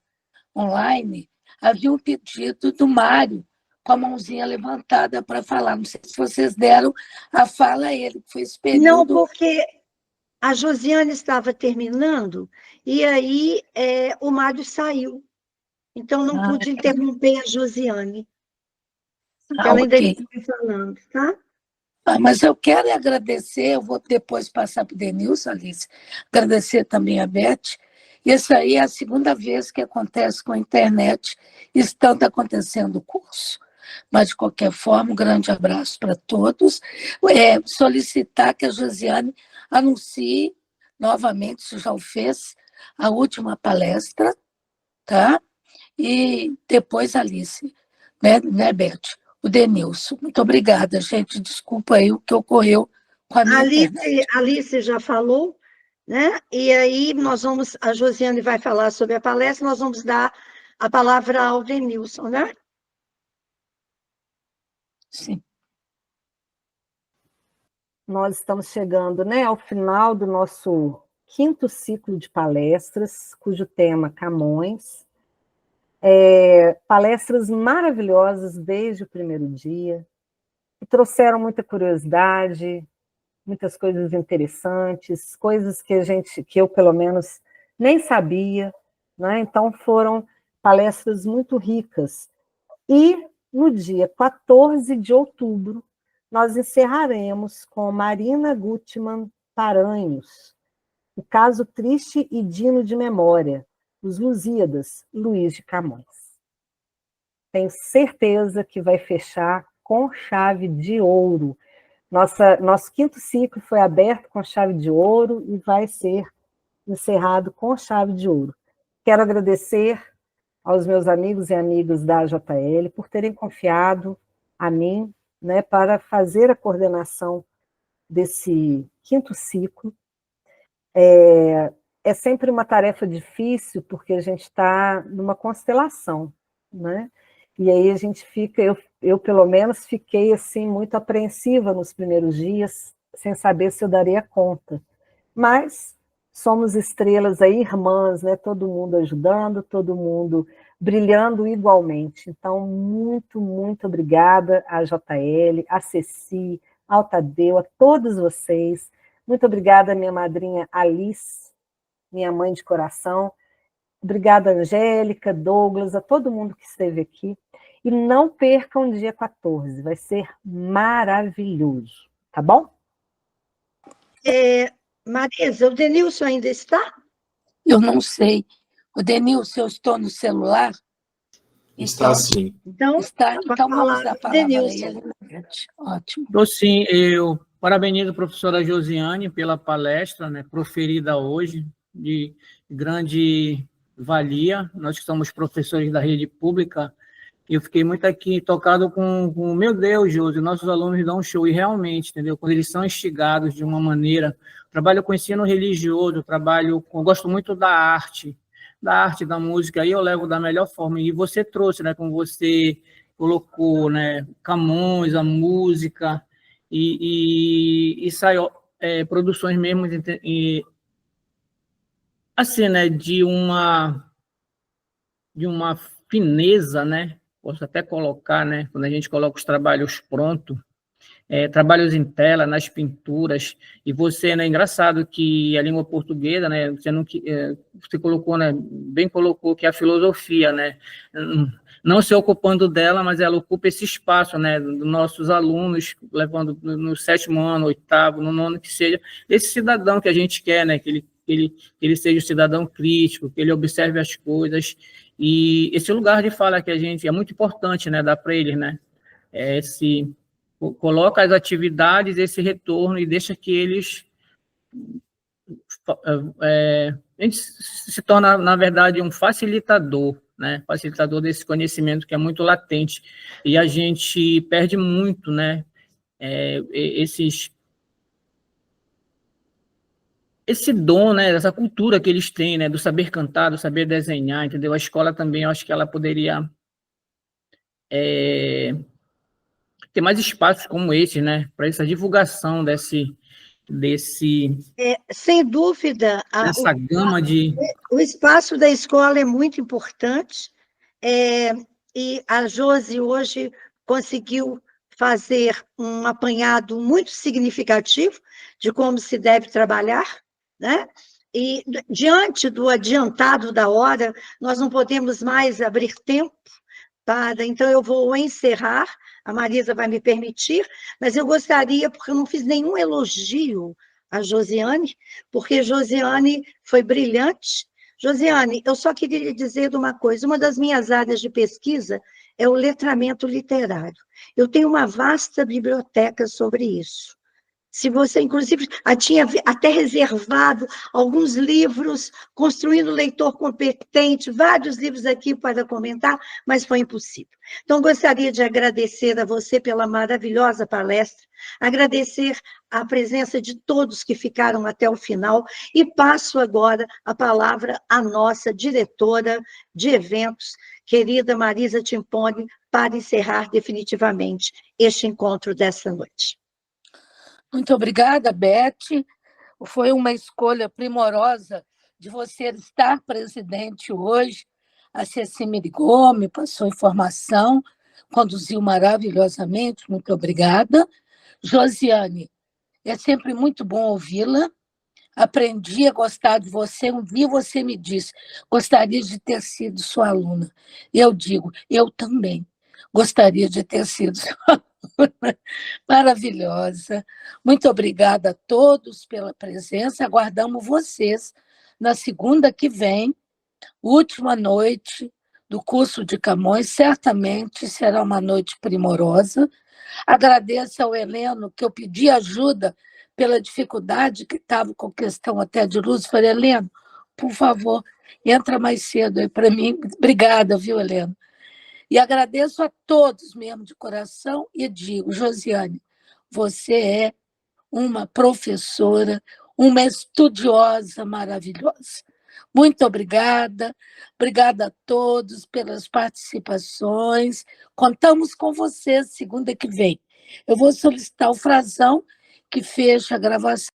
online, havia um pedido do Mário, com a mãozinha levantada para falar. Não sei se vocês deram a fala a ele, que foi esse período. Não, porque a Josiane estava terminando, e aí o Mário saiu. Então, não pude interromper a Josiane. Ela ainda está falando, tá? Mas eu quero agradecer, eu vou depois passar para o Denilson, Alice, agradecer também a Beth. Isso aí é a segunda vez que acontece com a internet, estando acontecendo o curso. Mas, de qualquer forma, um grande abraço para todos. Solicitar que a Josiane anuncie novamente, se já o fez, a última palestra, tá? E depois, Alice, né, Beth? O Denilson. Muito obrigada, gente. Desculpa aí o que ocorreu com a minha internet. Alice já falou, né? E aí a Josiane vai falar sobre a palestra, nós vamos dar a palavra ao Denilson, né? Sim. Nós estamos chegando, né, ao final do nosso 5º ciclo de palestras, cujo tema Camões. Palestras maravilhosas desde o primeiro dia, que trouxeram muita curiosidade, muitas coisas interessantes, coisas que eu, pelo menos, nem sabia, né? Então, foram palestras muito ricas. E, no dia 14 de outubro, nós encerraremos com Marina Gutmann Paranhos, O Caso Triste e Digno de Memória, Os Lusíadas, Luís de Camões. Tenho certeza que vai fechar com chave de ouro. Nosso 5º ciclo foi aberto com chave de ouro e vai ser encerrado com chave de ouro. Quero agradecer aos meus amigos e amigas da AJL por terem confiado a mim, né, para fazer a coordenação desse 5º ciclo. É sempre uma tarefa difícil, porque a gente está numa constelação, né? E aí a gente fica, eu pelo menos fiquei assim muito apreensiva nos primeiros dias, sem saber se eu daria conta. Mas somos estrelas aí, irmãs, né? Todo mundo ajudando, todo mundo brilhando igualmente. Então, muito, muito obrigada à JL, à Ceci, ao Tadeu, a todos vocês. Muito obrigada à minha madrinha Alice, minha mãe de coração. Obrigada, Angélica, Douglas, a todo mundo que esteve aqui. E não percam o dia 14, vai ser maravilhoso, tá bom? Marisa, o Denilson ainda está? Eu não sei. O Denilson, eu estou no celular? Está sim. Então, Então vamos dar a palavra a Denilson. ele. Ótimo. Então, sim, eu parabenizo a professora Josiane pela palestra, né, proferida hoje, de grande valia. Nós que somos professores da rede pública, eu fiquei muito aqui tocado com meu Deus, Josi, nossos alunos dão um show, e realmente, entendeu? Quando eles são instigados de uma maneira, trabalho com ensino religioso, eu gosto muito da arte, da música, aí eu levo da melhor forma, e você trouxe, né, como você colocou, né, Camões, a música, e saiu produções mesmo, assim, né, de uma fineza, né, posso até colocar, né, quando a gente coloca os trabalhos prontos, trabalhos em tela, nas pinturas, e você, né, engraçado que a língua portuguesa, né, você colocou, né, bem colocou que a filosofia, né, não se ocupando dela, mas ela ocupa esse espaço, né, dos nossos alunos, levando no 7º ano, 8º, no 9º, que seja, esse cidadão que a gente quer, né, que ele seja um cidadão crítico, que ele observe as coisas, e esse lugar de fala que a gente, é muito importante, né, dar para eles, né, coloca as atividades, esse retorno, e deixa que eles a gente se torna, na verdade, um facilitador, né? Facilitador desse conhecimento que é muito latente, e a gente perde muito, né? Esse dom, né? Essa cultura que eles têm, né? Do saber cantar, do saber desenhar, entendeu? A escola também, eu acho que ela poderia ter mais espaços como esse, né? Para essa divulgação Sem dúvida, dessa gama de... o espaço da escola é muito importante, e a Josi hoje conseguiu fazer um apanhado muito significativo de como se deve trabalhar, né? E, diante do adiantado da hora, nós não podemos mais abrir tempo para... Então, eu vou encerrar, a Marisa vai me permitir, mas eu gostaria, porque eu não fiz nenhum elogio a Josiane, porque Josiane foi brilhante. Josiane, eu só queria lhe dizer de uma coisa, uma das minhas áreas de pesquisa é o letramento literário. Eu tenho uma vasta biblioteca sobre isso. Se você, inclusive, tinha até reservado alguns livros, Construindo o Leitor Competente, vários livros aqui para comentar, mas foi impossível. Então, gostaria de agradecer a você pela maravilhosa palestra, agradecer a presença de todos que ficaram até o final, e passo agora a palavra à nossa diretora de eventos, querida Marisa Timpone, para encerrar definitivamente este encontro desta noite. Muito obrigada, Beth. Foi uma escolha primorosa de você estar presidente hoje. A Ceci me ligou, me passou informação, conduziu maravilhosamente, muito obrigada. Josiane, é sempre muito bom ouvi-la. Aprendi a gostar de você. Um dia você me disse, gostaria de ter sido sua aluna. E eu digo, eu também gostaria de ter sido sua aluna. Maravilhosa. Muito obrigada a todos pela presença. Aguardamos vocês na segunda que vem, última noite do curso de Camões. Certamente será uma noite primorosa. Agradeço ao Heleno, que eu pedi ajuda pela dificuldade que estava com questão até de luz. Falei, Heleno, por favor, entra mais cedo aí para mim. Obrigada, viu, Heleno? E agradeço a todos mesmo de coração e digo, Josiane, você é uma professora, uma estudiosa maravilhosa. Muito obrigada a todos pelas participações. Contamos com vocês segunda que vem. Eu vou solicitar o frasão que fecha a gravação.